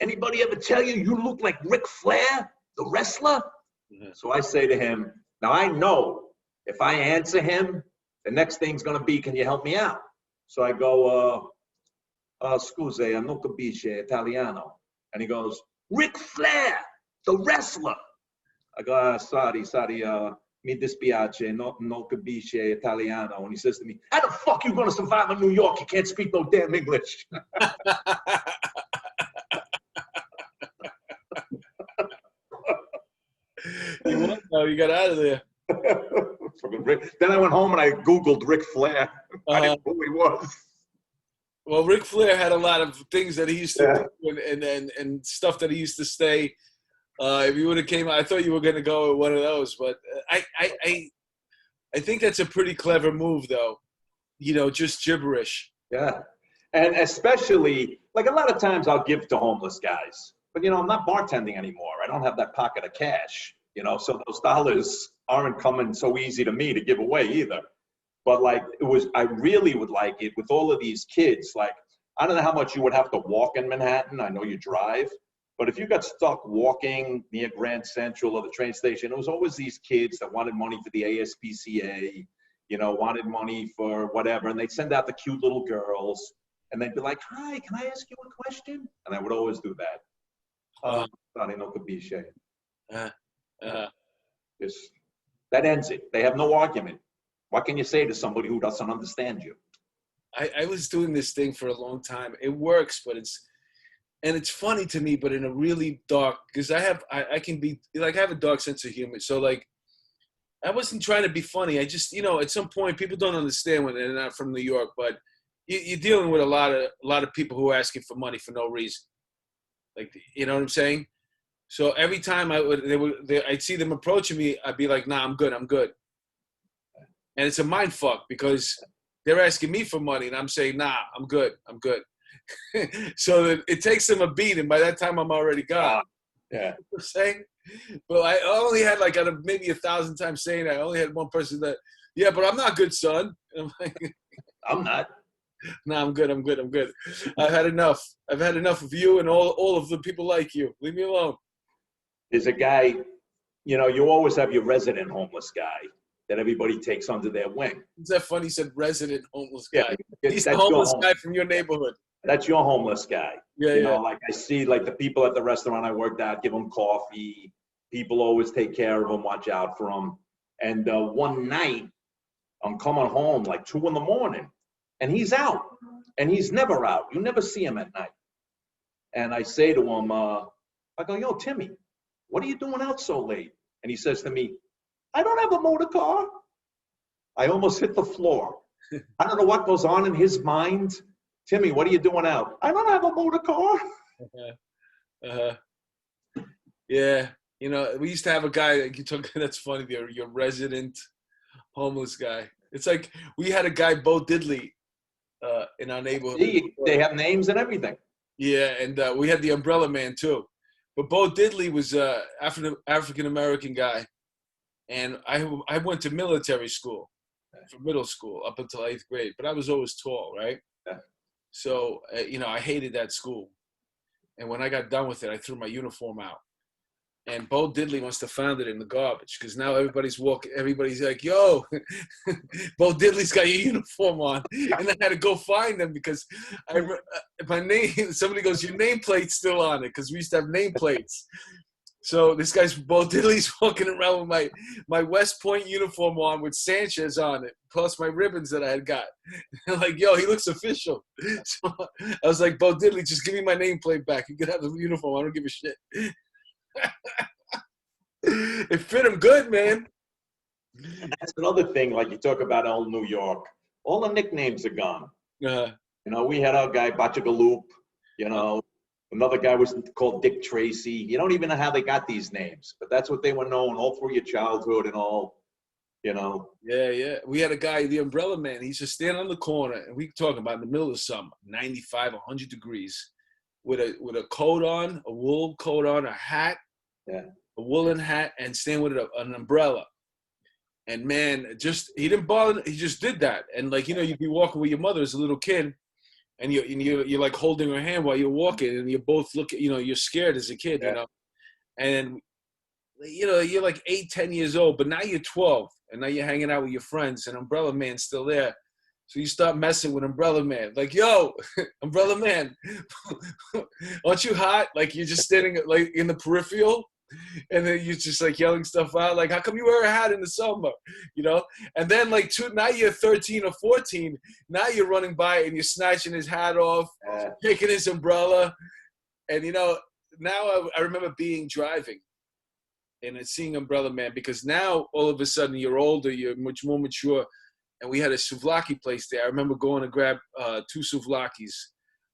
anybody ever tell you you look like Ric Flair, the wrestler? Mm-hmm. So I say to him, now I know if I answer him, the next thing's going to be, can you help me out? So I go, scusi, non capisce italiano. And he goes, Ric Flair, the wrestler. I go, sorry, mi dispiace, non capisce italiano. And he says to me, how the fuck you going to survive in New York? You can't speak no damn English. You got out of there. Then I went home and I Googled Ric Flair. I didn't know who he was. Well, Ric Flair had a lot of things that he used to do and stuff that he used to say. If you would have came, I thought you were going to go with one of those, but I think that's a pretty clever move, though. Just gibberish. Yeah, and especially like a lot of times I'll give to homeless guys, but I'm not bartending anymore. I don't have that pocket of cash, so those dollars aren't coming so easy to me to give away either. But like I really would like it with all of these kids. Like, I don't know how much you would have to walk in Manhattan. I know you drive, but if you got stuck walking near Grand Central or the train station, it was always these kids that wanted money for the ASPCA, wanted money for whatever. And they'd send out the cute little girls and they'd be like, hi, can I ask you a question? And I would always do that. That ends it. They have no argument. What can you say to somebody who doesn't understand you? I was doing this thing for a long time. It works, but And it's funny to me, but in a really dark, because I can be like, I have a dark sense of humor. So like, I wasn't trying to be funny. I just, at some point people don't understand when they're not from New York, but you're dealing with a lot of people who are asking for money for no reason. Like, you know what I'm saying? So every time I'd see them approaching me, I'd be like, nah, I'm good. And it's a mind fuck because they're asking me for money and I'm saying, nah, I'm good. So it takes them a beat, and by that time I'm already gone. Yeah. You know what I'm saying? But I only had like, out of maybe 1,000 times saying that, I only had one person that, yeah, but I'm not good, son. And I'm like, I'm not. no, I'm good. I've had enough. I've had enough of you and all of the people like you. Leave me alone. There's a guy, you always have your resident homeless guy that everybody takes under their wing. Is that funny? You said resident homeless guy. Yeah, He's the homeless guy from your neighborhood. That's your homeless guy. Yeah. Like I see, like the people at the restaurant I worked at, give them coffee. People always take care of them, watch out for them. And one night, I'm coming home like 2 a.m, and he's out. And he's never out. You never see him at night. And I say to him, I go, yo, Timmy, what are you doing out so late? And he says to me, I don't have a motor car. I almost hit the floor. I don't know what goes on in his mind. Timmy, what are you doing out? I don't have a motor car. Yeah. We used to have a guy that you took, that's funny, your resident homeless guy. It's like we had a guy, Bo Diddley, in our neighborhood. See, they have names and everything. Yeah, and we had the Umbrella Man too. But Bo Diddley was an African-American guy. And I went to military school for middle school up until 8th grade, but I was always tall, right? Yeah. So, I hated that school. And when I got done with it, I threw my uniform out. And Bo Diddley must have found it in the garbage because now everybody's like, yo, Bo Diddley's got your uniform on. And I had to go find them because somebody goes, your nameplate's still on it because we used to have nameplates. So this guy's Bo Diddley's walking around with my West Point uniform on with Sanchez on it, plus my ribbons that I had got. And like, yo, he looks official. So I was like, Bo Diddley, just give me my nameplate back. You can have the uniform. I don't give a shit. It fit him good, man. And that's another thing, like you talk about old New York. All the nicknames are gone. We had our guy, Bachagaloop, Another guy was called Dick Tracy. You don't even know how they got these names, but that's what they were known all through your childhood and all, Yeah. We had a guy, the Umbrella Man. He used to stand on the corner, and we talking about in the middle of summer, 95, 100 degrees, with a coat on, a wool coat on, a hat, a woolen hat, and stand with an umbrella. And man, he didn't bother. He just did that. And like, you'd be walking with your mother as a little kid. And you're like holding her hand while you're walking, and you both look at, you're scared as a kid, and you're like 8, 10 years old, but now you're 12, and now you're hanging out with your friends, and Umbrella Man's still there. So you start messing with Umbrella Man, like, yo, Umbrella Man, aren't you hot? Like you're just standing like in the peripheral. And then you're just like yelling stuff out, like, how come you wear a hat in the summer? And then like now you're 13 or 14. Now you're running by and you're snatching his hat off, taking his umbrella. And now I remember driving and seeing Umbrella Man, because now all of a sudden you're older, you're much more mature. And we had a souvlaki place there. I remember going to grab 2 souvlakis,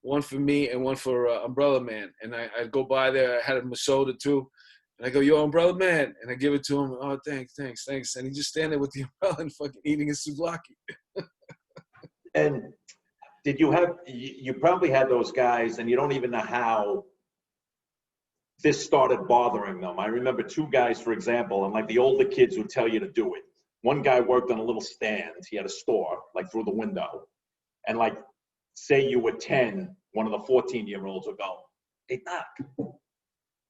one for me and one for Umbrella Man. And I'd go by there. I had a soda too. And I go, yo, Umbrella Man. And I give it to him. Oh, thanks. And he just stand there with the umbrella and fucking eating his souvlaki. And did you probably had those guys, and you don't even know how this started bothering them. I remember 2 guys, for example, and like the older kids would tell you to do it. One guy worked on a little stand. He had a store, like through the window. And like, say you were 10, one of the 14-year-olds would go, hey, Doc,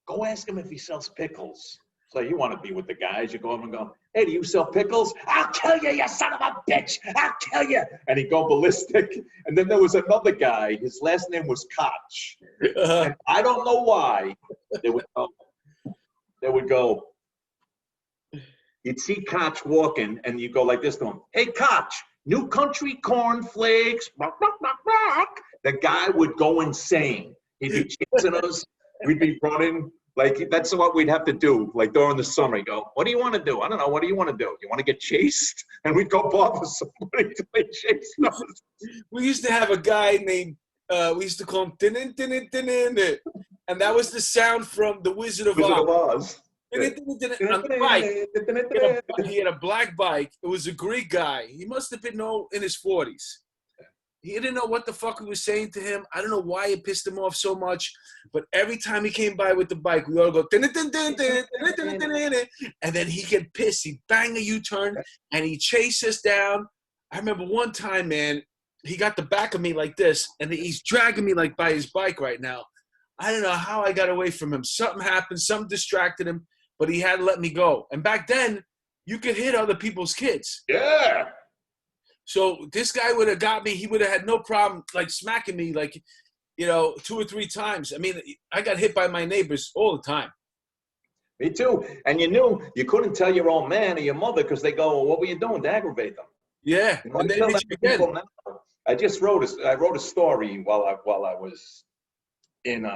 go ask him if he sells pickles. So you want to be with the guys. You go up and go, hey, do you sell pickles? I'll kill you, you son of a bitch. I'll kill you. And he'd go ballistic. And then there was another guy. His last name was Koch. And I don't know why. They would go, you'd see Koch walking, and you go like this to him. Hey, Koch, new country corn flakes. The guy would go insane. He'd be chasing us. We'd be running. Like, that's what we'd have to do. Like, during the summer, he'd go, what do you want to do? I don't know. What do you want to do? You want to get chased? And we'd go bother somebody to they chase us. We used to have a guy named, we used to call him, din din and that was the sound from The Wizard of Wizard of Oz. Oz. On the bike. He had a black bike. It was a Greek guy. He must have been in his 40s. He didn't know what the fuck we were saying to him. I don't know why it pissed him off so much, but every time he came by with the bike, we all go, and then he'd get pissed. He'd bang a U-turn, and he'd chase us down. I remember one time, man, he got the back of me like this, and he's dragging me like by his bike right now. I don't know how I got away from him. Something happened. Something distracted him, but he had to let me go. And back then, you could hit other people's kids. Yeah. So this guy would have got me. He would have had no problem like smacking me like, 2 or 3 times. I mean, I got hit by my neighbors all the time. Me too. And you knew you couldn't tell your old man or your mother because they go, well, what were you doing to aggravate them? Yeah. You know, and they hit you again. I wrote a story while I was in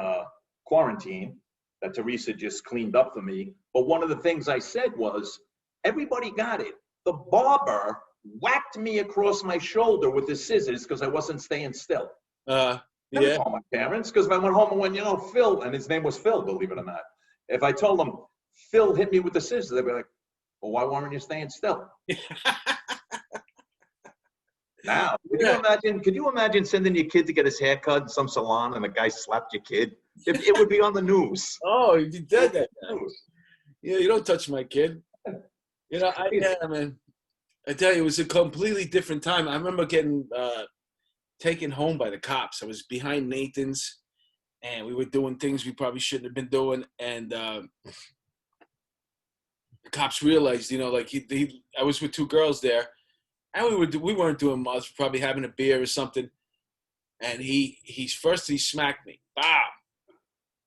quarantine that Teresa just cleaned up for me. But one of the things I said was, everybody got it. The barber whacked me across my shoulder with his scissors because I wasn't staying still. Yeah. I told my parents because if I went home and went, Phil, and his name was Phil, believe it or not. If I told them Phil hit me with the scissors, they'd be like, well, why weren't you staying still? Now, could you imagine sending your kid to get his hair cut in some salon and a guy slapped your kid? It would be on the news. Oh, you did that. Yeah, you don't touch my kid. Man. I tell you, it was a completely different time. I remember getting taken home by the cops. I was behind Nathan's, and we were doing things we probably shouldn't have been doing. And the cops realized, I was with 2 girls there, and we weren't doing much, probably having a beer or something. And he smacked me, bam.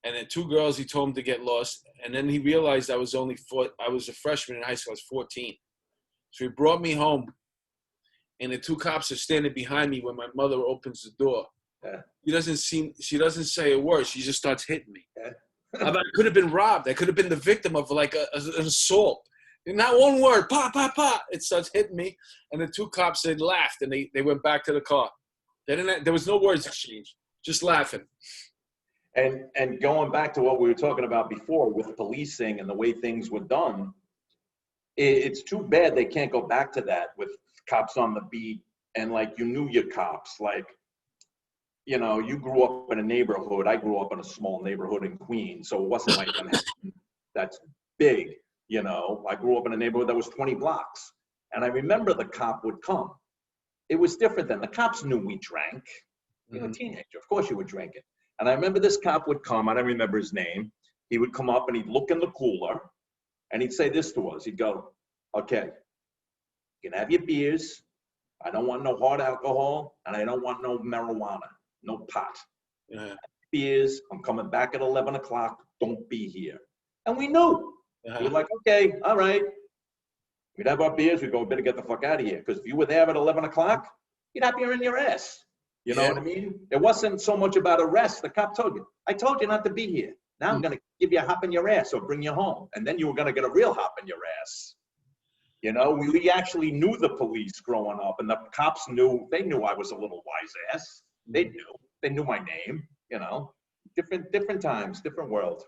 And then 2 girls, he told them to get lost. And then he realized I was I was a freshman in high school. I was 14. So he brought me home, and the 2 cops are standing behind me when my mother opens the door. Yeah. She doesn't say a word. She just starts hitting me. Yeah. I could have been robbed. I could have been the victim of like an assault. And not one word, pa, pa, pa. It starts hitting me, and the 2 cops, they laughed, and they went back to the car. There was no words exchanged, just laughing. And going back to what we were talking about before with policing and the way things were done, it's too bad they can't go back to that with cops on the beat and like you knew your cops. Like, you grew up in a neighborhood. I grew up in a small neighborhood in Queens, so it wasn't like that's big. I grew up in a neighborhood that was 20 blocks. And I remember the cop would come. It was different then. The cops knew we drank. You're a teenager. Of course you were drinking. And I remember this cop would come. I don't remember his name. He would come up and he'd look in the cooler. And he'd say this to us. He'd go, okay, you can have your beers. I don't want no hard alcohol, and I don't want no marijuana, no pot. Yeah. Beers, I'm coming back at 11 o'clock. Don't be here. And we knew. Uh-huh. We were like, okay, all right. We'd have our beers. We'd go, better get the fuck out of here. Because if you were there at 11 o'clock, you'd have your in your ass. You know what I mean? It wasn't so much about arrest. The cop told you, I told you not to be here. Now I'm going to give you a hop in your ass or bring you home. And then you were going to get a real hop in your ass. We actually knew the police growing up, and the cops knew, they knew I was a little wise ass. They knew my name, different times, different world.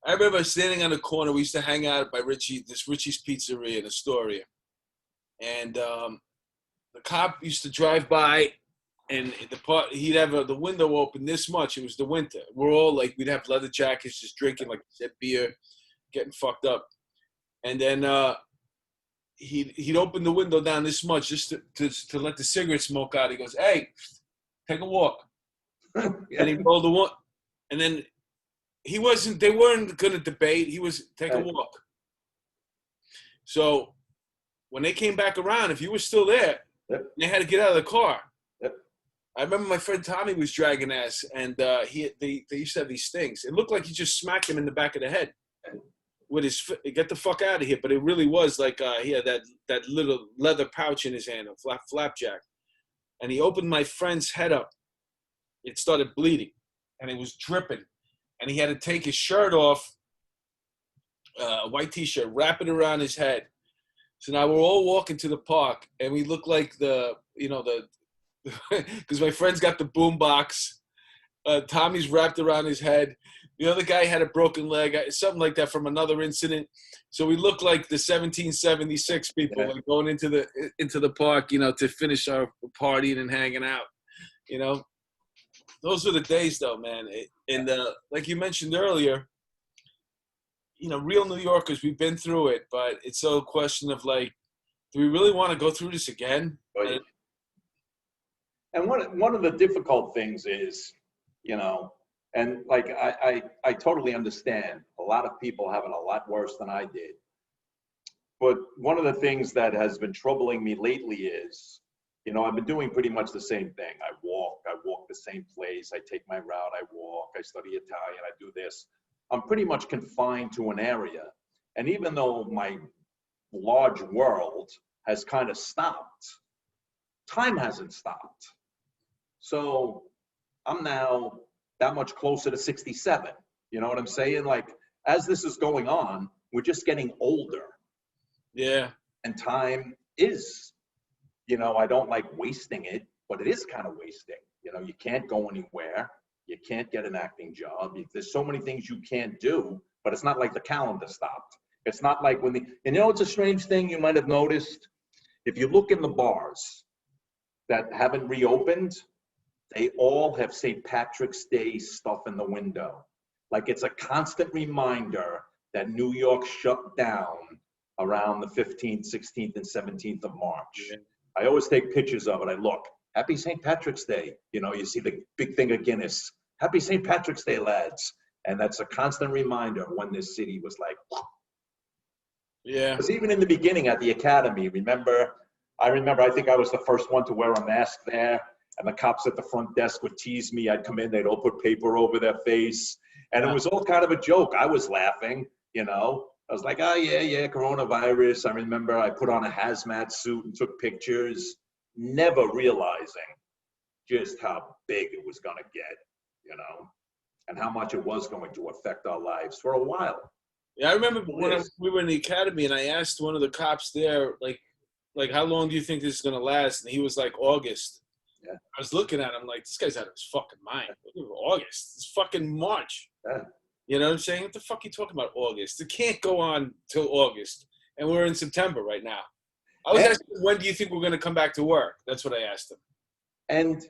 I remember standing on the corner. We used to hang out by Richie's Pizzeria in Astoria. And the cop used to drive by, and he'd have the window open this much. It was the winter. We're all like, we'd have leather jackets, just drinking like beer, getting fucked up. And then he'd open the window down this much just to let the cigarette smoke out. He goes, hey, take a walk. Yeah. And he rolled the one. And then they weren't going to debate. He was, take a walk. So when they came back around, if you were still there, they had to get out of the car. I remember my friend Tommy was dragging ass, and they used to have these things. It looked like he just smacked him in the back of the head with his get the fuck out of here. But it really was like he had that little leather pouch in his hand, a flapjack. And he opened my friend's head up. It started bleeding. and it was dripping, and he had to take his shirt off, a white T-shirt, wrap it around his head. So now we're all walking to the park, and we look like because my friend's got the boom box. Tommy's wrapped around his head. The other guy had a broken leg, something like that from another incident. So we look like the 1776 people, like going into the park, to finish our partying and hanging out. Those were the days, though, man. And like you mentioned earlier, real New Yorkers, we've been through it, but it's a question of like, do we really want to go through this again? Right. And one of the difficult things is, and like I totally understand a lot of people have it a lot worse than I did. But one of the things that has been troubling me lately is, I've been doing pretty much the same thing. I walk the same place, I take my route, I walk, I study Italian, I do this. I'm pretty much confined to an area. And even though my large world has kind of stopped, time hasn't stopped. So I'm now that much closer to 67. You know what I'm saying? Like, as this is going on, we're just getting older. Yeah. And time is, I don't like wasting it, but it is kind of wasting. You can't go anywhere. You can't get an acting job. There's so many things you can't do, but it's not like the calendar stopped. It's not like and it's a strange thing you might have noticed. If you look in the bars that haven't reopened, they all have St. Patrick's Day stuff in the window. Like it's a constant reminder that New York shut down around the 15th, 16th, and 17th of March. Yeah. I always take pictures of it. I look, happy St. Patrick's Day. You see the big thing of Guinness. Happy St. Patrick's Day, lads. And that's a constant reminder when this city was like, yeah. Because even in the beginning at the academy, I think I was the first one to wear a mask there. And the cops at the front desk would tease me. I'd come in, they'd all put paper over their face. And it was all kind of a joke. I was laughing, I was like, oh, yeah, coronavirus. I remember I put on a hazmat suit and took pictures, never realizing just how big it was going to get, and how much it was going to affect our lives for a while. Yeah, I remember when we were in the academy and I asked one of the cops there, like how long do you think this is going to last? And he was like, August. Yeah. I was looking at him like, this guy's out of his fucking mind. August. It's fucking March. Yeah. You know what I'm saying? What the fuck are you talking about, August? It can't go on till August. And we're in September right now. I was asking, when do you think we're going to come back to work? That's what I asked him. And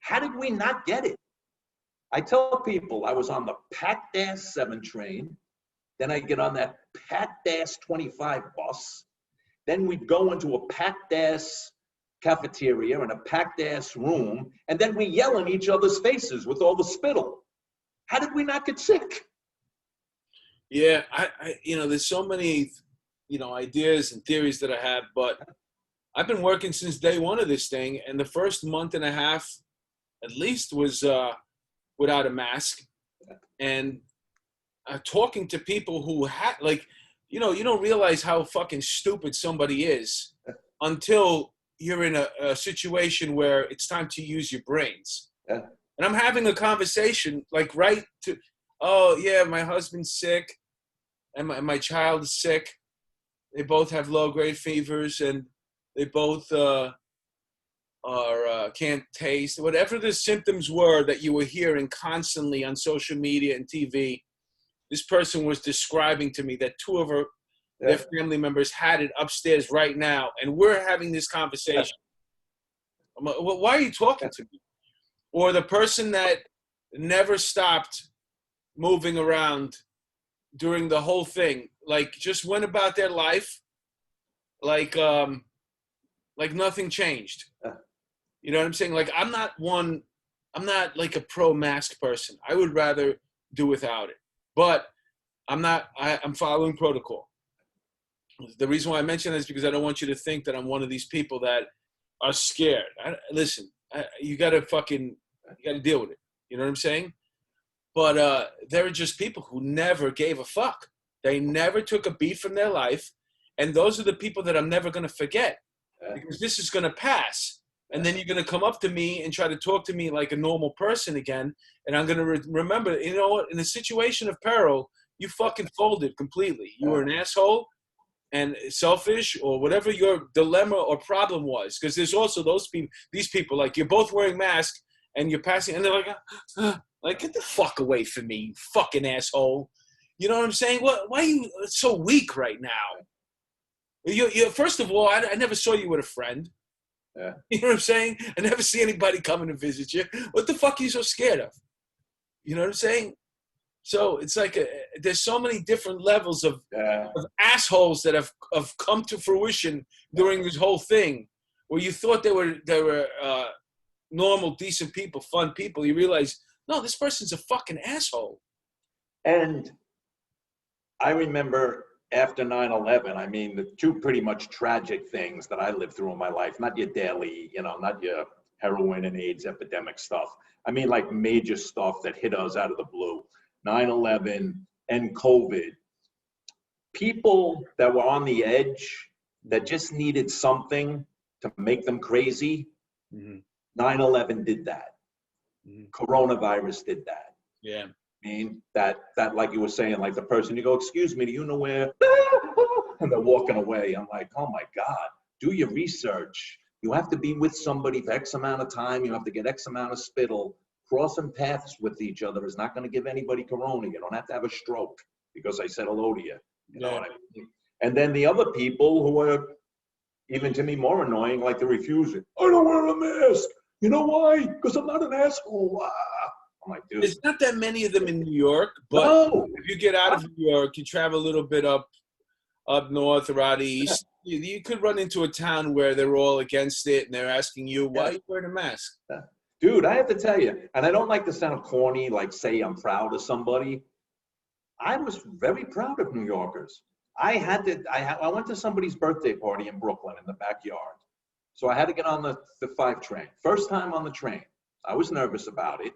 how did we not get it? I tell people I was on the packed-ass 7 train. Then I'd get on that packed-ass 25 bus. Then we'd go into a packed-ass cafeteria and a packed-ass room. And then we yell in each other's faces with all the spittle. How did we not get sick? Yeah, I there's so many, ideas and theories that I have, but I've been working since day one of this thing, and the first month and a half, at least, was without a mask, and talking to people who had, you don't realize how fucking stupid somebody is until you're in a situation where it's time to use your brains. Yeah. And I'm having a conversation, oh, yeah, my husband's sick, and my child is sick. They both have low-grade fevers, and they both can't taste. Whatever the symptoms were that you were hearing constantly on social media and TV, this person was describing to me that 2 of their family members had it upstairs right now, and we're having this conversation. I'm like, well, why are you talking to me? Or the person that never stopped moving around during the whole thing, just went about their life like nothing changed. You know what I'm saying? I'm not like a pro-mask person. I would rather do without it. But I'm following protocol. The reason why I mention that is because I don't want you to think that I'm one of these people that are scared. Listen, you got to deal with it. You know what I'm saying? But there are just people who never gave a fuck. They never took a beat from their life. And those are the people that I'm never going to forget. Because this is going to pass. And then you're going to come up to me and try to talk to me like a normal person again. And I'm going to remember, you know what, in a situation of peril, you fucking folded completely. You were an asshole and selfish or whatever your dilemma or problem was. Because there's also these people, like you're both wearing masks and you're passing, and they're like, get the fuck away from me, you fucking asshole. You know what I'm saying? Why are you so weak right now? You first of all, I never saw you with a friend. Yeah. You know what I'm saying? I never see anybody coming to visit you. What the fuck are you so scared of? You know what I'm saying? So it's like there's so many different levels of assholes that have come to fruition during this whole thing, where you thought they were normal, decent people, fun people. You realize, no, this person's a fucking asshole. And I remember after 9/11, I mean, the two pretty much tragic things that I lived through in my life, not your daily, not your heroin and AIDS epidemic stuff. I mean, like major stuff that hit us out of the blue. 9/11 and COVID. People that were on the edge, that just needed something to make them crazy. 9/11 did that. Coronavirus did that. Yeah. I mean, that like you were saying, like the person, you go, excuse me, do you know where? And they're walking away. I'm like, oh my God, do your research. You have to be with somebody for X amount of time. You have to get X amount of spittle. Crossing paths with each other is not going to give anybody corona. You don't have to have a stroke because I said hello to you. You know what I mean? And then the other people who are, even to me, more annoying, like the refusing. I don't wear a mask. You know why? Because I'm not an asshole. I'm like, dude. There's not that many of them in New York, but if you get out of New York, you travel a little bit up north or out east, you could run into a town where they're all against it and they're asking you, why are you wearing a mask? Dude, I have to tell you, and I don't like to sound corny, like say I'm proud of somebody. I was very proud of New Yorkers. I went to somebody's birthday party in Brooklyn in the backyard. So I had to get on the 5 train. First time on the train. I was nervous about it.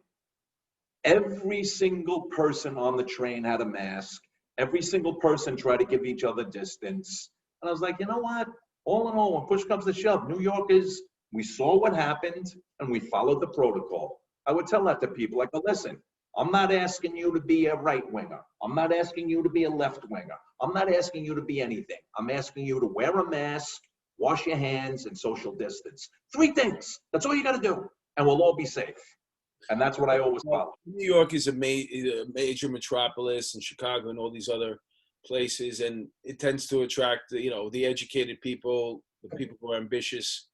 Every single person on the train had a mask. Every single person tried to give each other distance. And I was like, you know what? All in all, when push comes to shove, New Yorkers, we saw what happened and we followed the protocol. I would tell that to people, like, oh, listen, I'm not asking you to be a right winger. I'm not asking you to be a left winger. I'm not asking you to be anything. I'm asking you to wear a mask, wash your hands, and social distance. 3 things. That's all you got to do. And we'll all be safe. And that's what I always follow. New York is a major metropolis, and Chicago and all these other places, and it tends to attract, the educated people, the people who are ambitious.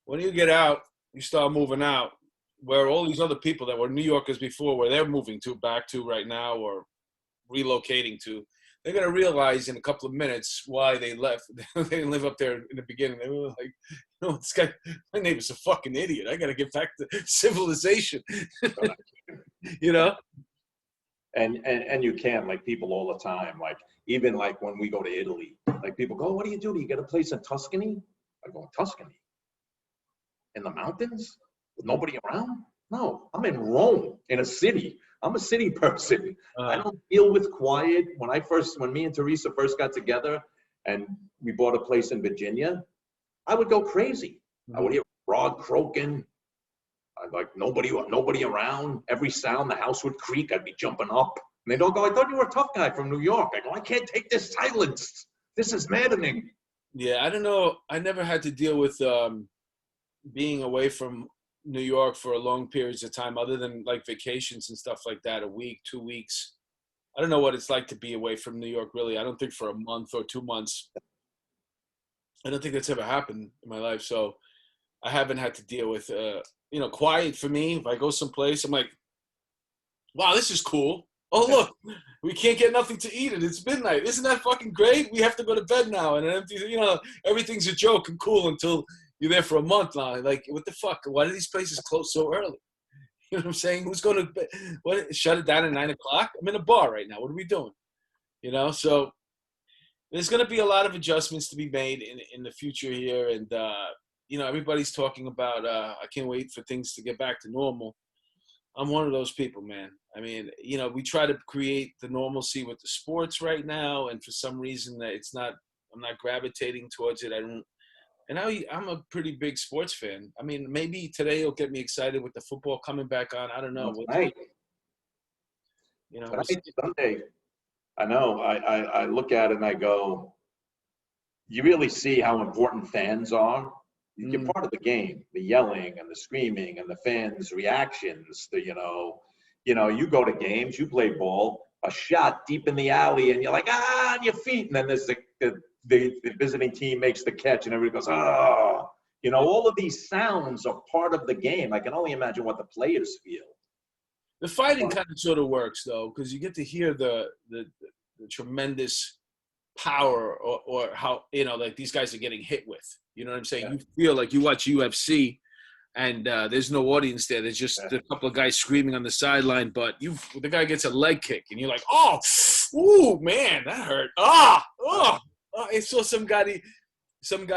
When you get out, you start moving out, where all these other people that were New Yorkers before, where they're moving back to right now or relocating to, they're going to realize in a couple of minutes why they left. They didn't live up there in the beginning. They were like, this guy, my neighbor's a fucking idiot. I got to get back to civilization, And you can, like, people all the time, like, even like when we go to Italy, like people go, what do? Do you get a place in Tuscany? I go, in Tuscany? In the mountains? With nobody around? No, I'm in Rome, in a city. I'm a city person. I don't deal with quiet. When me and Teresa first got together and we bought a place in Virginia, I would go crazy. I would hear frog croaking. I'd like nobody around. Every sound, the house would creak. I'd be jumping up. And they'd all go, I thought you were a tough guy from New York. I go, I can't take this silence. This is maddening. Yeah, I don't know. I never had to deal with being away from New York for long periods of time, other than like vacations and stuff like that, a week, 2 weeks. I don't know what it's like to be away from New York, really. I don't think for a month or 2 months. I don't think that's ever happened in my life. So I haven't had to deal with, quiet for me. If I go someplace, I'm like, wow, this is cool. Oh, look, we can't get nothing to eat and it's midnight. Isn't that fucking great? We have to go to bed now. And everything's a joke and cool until you're there for a month now. Like, what the fuck? Why do these places close so early? You know what I'm saying? Who's going to shut it down at 9 o'clock? I'm in a bar right now. What are we doing? So there's going to be a lot of adjustments to be made in the future here. And, everybody's talking about, I can't wait for things to get back to normal. I'm one of those people, man. I mean, we try to create the normalcy with the sports right now. And for some reason I'm not gravitating towards it. And I'm a pretty big sports fan. I mean, maybe today will get me excited with the football coming back on. I don't know. We'll see. Tonight, You know, we'll see. tonight, Sunday. I know. I look at it and I go, you really see how important fans are. You're Mm. part of the game, the yelling and the screaming and the fans' reactions. You go to games, you play ball, a shot deep in the alley, and you're like, on your feet. And then there's the visiting team makes the catch, and everybody goes, ah. All of these sounds are part of the game. I can only imagine what the players feel. The fighting kind of sort of works though, because you get to hear the tremendous power or how like these guys are getting hit with. You know what I'm saying? Yeah. You feel like you watch UFC and there's no audience there. There's just a couple of guys screaming on the sideline, but the guy gets a leg kick and you're like, oh, ooh, man, that hurt. I saw some guy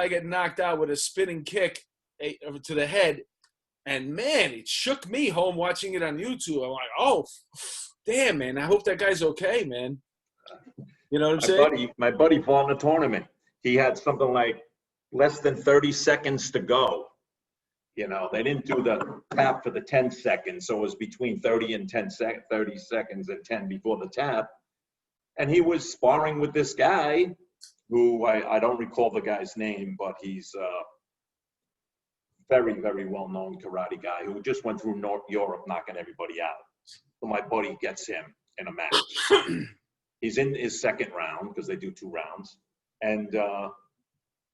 get knocked out with a spinning kick to the head. And man, it shook me home watching it on YouTube. I'm like, oh, damn, man. I hope that guy's okay, man. You know what I'm saying? My buddy fought in a tournament. He had something like less than 30 seconds to go. They didn't do the tap for the 10 seconds. So it was between 30 and 30 seconds and 10 before the tap. And he was sparring with this guy who I don't recall the guy's name, but he's very, very well-known karate guy who just went through Europe knocking everybody out. So my buddy gets him in a match. He's in his second round because they do 2 rounds. And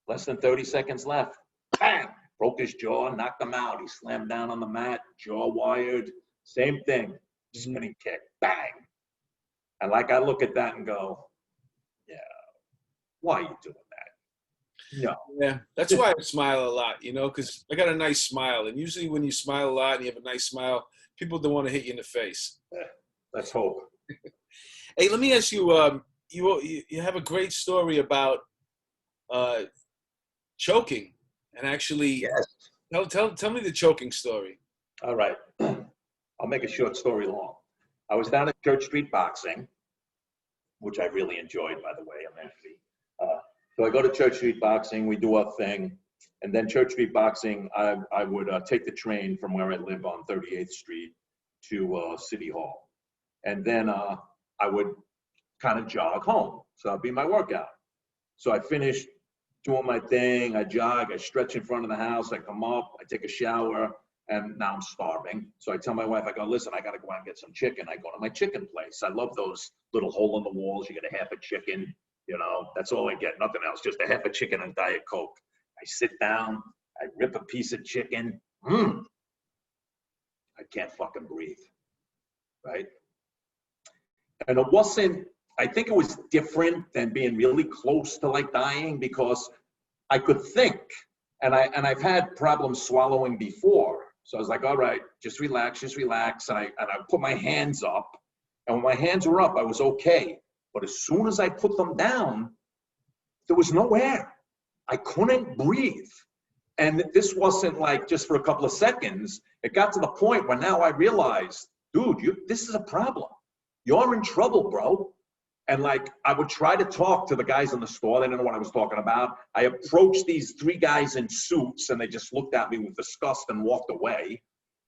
less than 30 seconds left. Bam! Broke his jaw, knocked him out. He slammed down on the mat, jaw wired. Same thing. Spinning kick. Bang! And I look at that and go, yeah, why are you doing that? No. Yeah, that's why I smile a lot, because I got a nice smile. And usually when you smile a lot and you have a nice smile, people don't want to hit you in the face. Let's hope. Hey, let me ask you, you have a great story about choking. And actually, yes. Tell me the choking story. All right. I'll make a short story long. I was down at Church Street Boxing, which I really enjoyed, by the way. So I go to Church Street Boxing, we do our thing, and then Church Street Boxing, I would take the train from where I live on 38th Street to City Hall. And then I would kind of jog home. So that'd be my workout. So I finished doing my thing, I jog, I stretch in front of the house, I come up, I take a shower, and now I'm starving. So I tell my wife, I go, listen, I got to go out and get some chicken. I go to my chicken place. I love those little hole in the walls. You get a half a chicken. That's all I get, nothing else, just a half a chicken and Diet Coke. I sit down, I rip a piece of chicken. I can't fucking breathe, right? And it wasn't, I think it was different than being really close to dying because I could think, and I've had problems swallowing before. So I was like, all right, just relax. And I put my hands up, and when my hands were up, I was okay. But as soon as I put them down, there was no air. I couldn't breathe. And this wasn't just for a couple of seconds. It got to the point where now I realized, dude, this is a problem. You're in trouble, bro. And I would try to talk to the guys in the store. They didn't know what I was talking about. I approached these 3 guys in suits, and they just looked at me with disgust and walked away.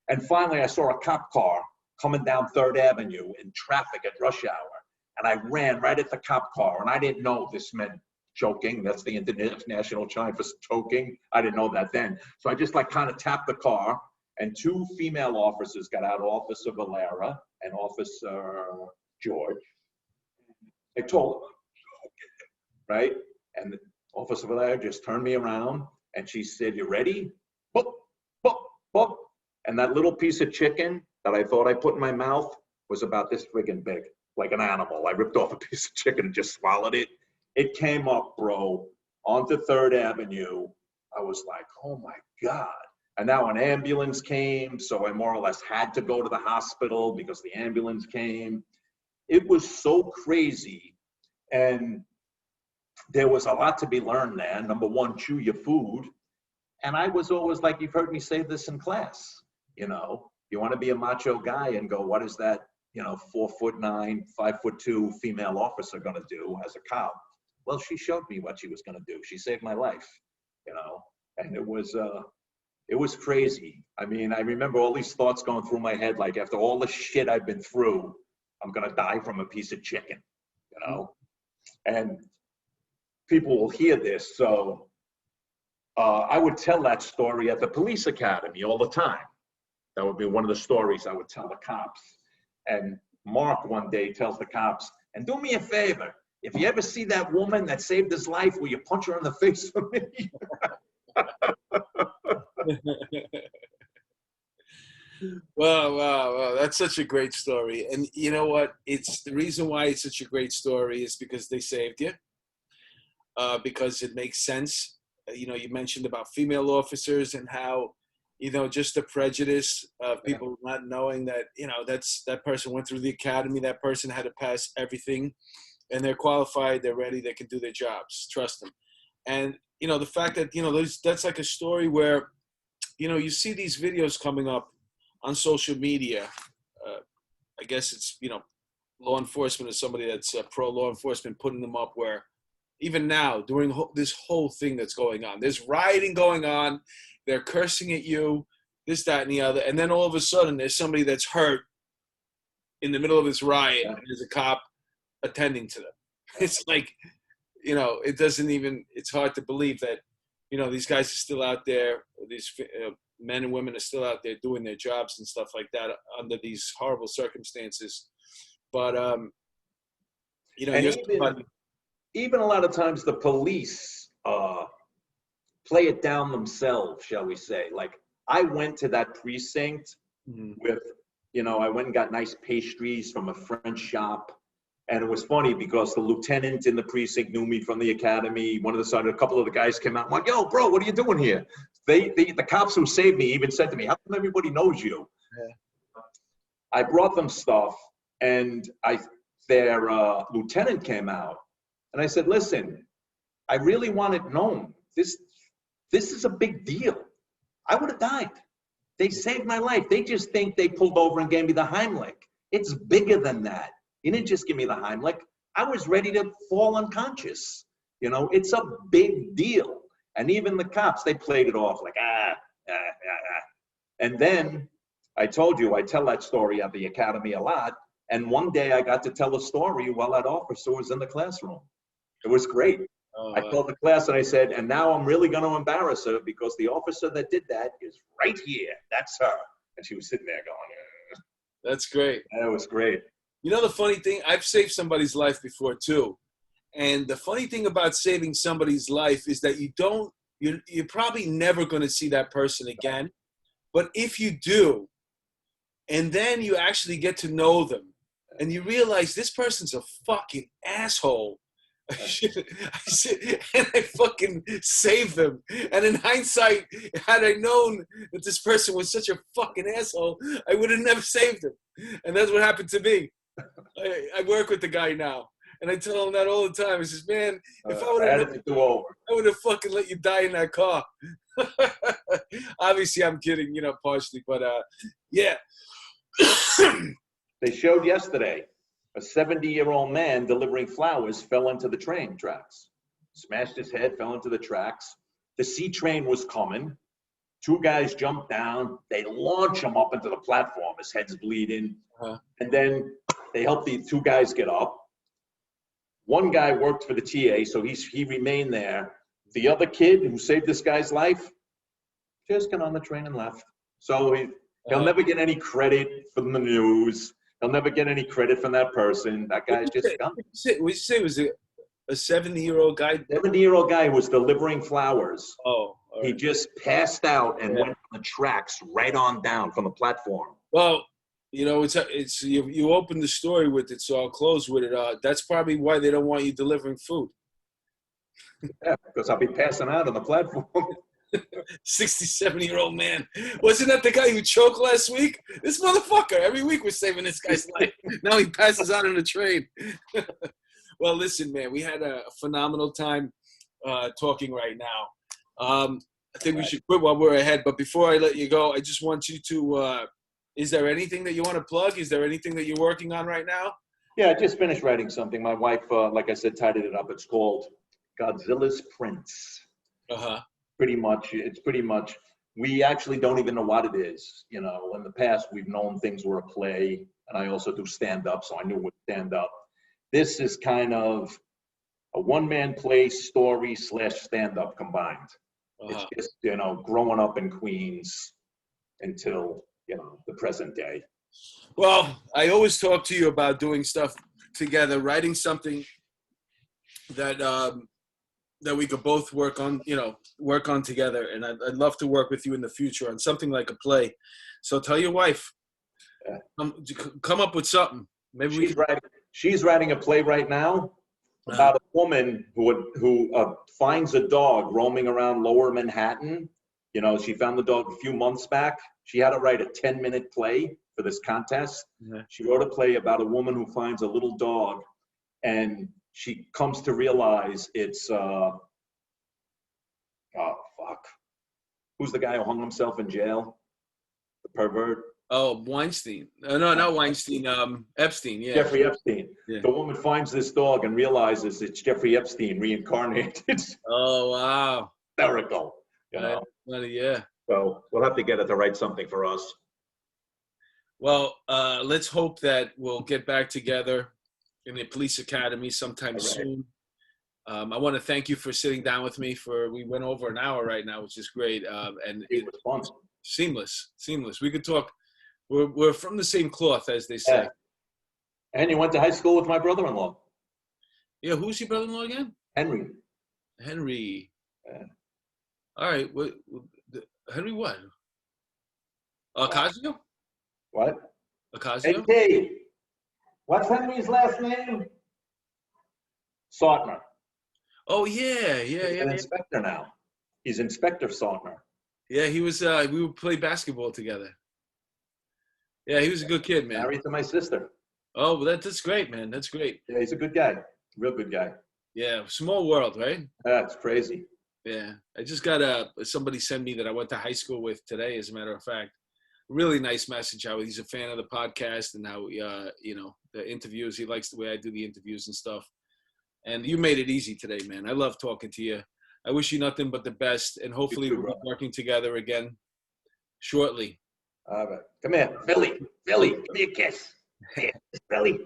And finally, I saw a cop car coming down 3rd Avenue in traffic at rush hour. And I ran right at the cop car, and I didn't know this meant choking. That's the international term for choking. I didn't know that then. So I just kind of tapped the car, and 2 female officers got out, Officer Valera and Officer George. I told them, right? And Officer Valera just turned me around, and she said, you ready? Boop, boop, boop. And that little piece of chicken that I thought I put in my mouth was about this friggin' big. Like an animal. I ripped off a piece of chicken and just swallowed it. It came up, bro, onto 3rd Avenue. I was like, oh my God. And now an ambulance came, so I more or less had to go to the hospital because the ambulance came. It was so crazy. And there was a lot to be learned there. Number one, chew your food. And I was always like, you've heard me say this in class, you want to be a macho guy and go, what is that? 4'9", 5'2" female officer going to do as a cop? Well, she showed me what she was going to do. She saved my life, And it was crazy. I mean, I remember all these thoughts going through my head, like after all the shit I've been through, I'm going to die from a piece of chicken, you know? And people will hear this. So I would tell that story at the police academy all the time. That would be one of the stories I would tell the cops. And Mark one day tells the cops, and do me a favor, if you ever see that woman that saved his life, will you punch her in the face for me? Wow. That's such a great story. And you know what? It's the reason why it's such a great story is because they saved you. Because it makes sense. You know, you mentioned about female officers and how, you know, just the prejudice of people not knowing that, you know, that person went through the academy, that person had to pass everything, and they're qualified, they're ready, they can do their jobs. Trust them. And, you know, the fact that, you know, that's like a story where, you know, you see these videos coming up on social media. I guess it's, you know, law enforcement or somebody that's pro law enforcement putting them up where even now during this whole thing that's going on, there's rioting going on, they're cursing at you, this, that, and the other. And then all of a sudden there's somebody that's hurt in the middle of this riot and there's a cop attending to them. It's like, you know, it's hard to believe that, you know, these guys are still out there, these men and women are still out there doing their jobs and stuff like that under these horrible circumstances. But, you know, even a lot of times the police play it down themselves, shall we say. Like, I went to that precinct with, you know, I went and got nice pastries from a French shop. And it was funny because the lieutenant in the precinct knew me from the academy. A couple of the guys came out and went, yo, bro, what are you doing here? The cops who saved me even said to me, how come everybody knows you? Yeah. I brought them stuff, and their lieutenant came out. And I said, listen, I really want it known. This is a big deal. I would have died. They saved my life. They just think they pulled over and gave me the Heimlich. It's bigger than that. You didn't just give me the Heimlich. I was ready to fall unconscious. You know, it's a big deal. And even the cops, they played it off like, And then I told you, I tell that story at the academy a lot. And one day I got to tell a story while that officer was in the classroom. It was great. I told the class and I said, and now I'm really going to embarrass her because the officer that did that is right here. That's her. And she was sitting there going, That's great. That was great. You know, the funny thing, I've saved somebody's life before too. And the funny thing about saving somebody's life is that you're probably never going to see that person again. But if you do, and then you actually get to know them and you realize this person's a fucking asshole. And I fucking saved them. And in hindsight, had I known that this person was such a fucking asshole, I would have never saved him. And that's what happened to me. I work with the guy now, and I tell him that all the time. He says, man, if I would have fucking let you die in that car. Obviously, I'm kidding, you know, partially, but yeah. They showed yesterday a 70-year-old man delivering flowers fell into the train tracks, smashed his head, fell into the tracks. The C train was coming. Two guys jumped down. They launch him up into the platform. His head's bleeding. And then they helped the two guys get up. One guy worked for the TA, so he remained there. The other kid who saved this guy's life just got on the train and left. So he'll never get any credit from the news. He'll never get any credit from that person. That guy's just gone. Would you say it was a 70-year-old guy? 70-year-old guy was delivering flowers. Oh. He just passed out and went on the tracks right on down from the platform. Well, you know, it's you opened the story with it, so I'll close with it. That's probably why they don't want you delivering food. Yeah, because I'll be passing out on the platform. 67-year-old man. Wasn't that the guy who choked last week? This motherfucker. Every week we're saving this guy's life. Now he passes out on the train. Well, listen, man, we had a phenomenal time talking right now. I think we should quit while we're ahead. But before I let you go, I just want you to, is there anything that you want to plug? Is there anything that you're working on right now? Yeah, I just finished writing something. My wife, like I said, tidied it up. It's called Godzilla's Prince. Uh-huh. it's pretty much, we actually don't even know what it is. You know, in the past, we've known things were a play, and I also do stand-up, so I knew what stand-up. This is kind of a one-man play, story / stand-up combined. It's just, you know, growing up in Queens until, you know, the present day. Well, I always talk to you about doing stuff together, writing something that that we could both work on, you know, work on together. And I'd love to work with you in the future on something like a play. So tell your wife, come up with something. Maybe she's writing a play right now about a woman who finds a dog roaming around Lower Manhattan. You know, she found the dog a few months back. She had to write a 10-minute play for this contest. She wrote a play about a woman who finds a little dog, and she comes to realize it's, oh, fuck. Who's the guy who hung himself in jail? The pervert? Oh, Weinstein. No, not Weinstein. Epstein, yeah. Jeffrey Epstein. Yeah. The woman finds this dog and realizes it's Jeffrey Epstein reincarnated. Oh, wow. Hysterical. You know? Yeah. So we'll have to get her to write something for us. Well, let's hope that we'll get back together in the police academy sometime soon. I want to thank you for sitting down with me. We went over an hour right now, which is great. And it was fun. Seamless. We could talk. We're from the same cloth, as they say. Yeah. And you went to high school with my brother-in-law. Yeah, who's your brother-in-law again? Henry. Yeah. All right. Henry what? Ocasio? What? Ocasio? Hey, what's Henry's last name? Sautner. Oh, yeah. He's an inspector now. He's Inspector Sautner. Yeah, he was. We would play basketball together. Yeah, he was a good kid, man. Married to my sister. Oh, well, that's great, man. That's great. Yeah, he's a good guy. Real good guy. Yeah, small world, right? That's crazy. Yeah, I just got somebody send me that I went to high school with today, as a matter of fact. Really nice message how he's a fan of the podcast and how, you know, the interviews. He likes the way I do the interviews and stuff. And you made it easy today, man. I love talking to you. I wish you nothing but the best, and hopefully we'll be working together again shortly. All right. Come here, Philly, give me a kiss. Here, Philly.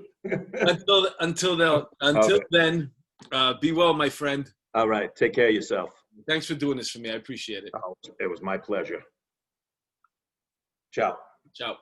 Until then, be well, my friend. All right. Take care of yourself. Thanks for doing this for me. I appreciate it. Oh, it was my pleasure. Ciao. Ciao.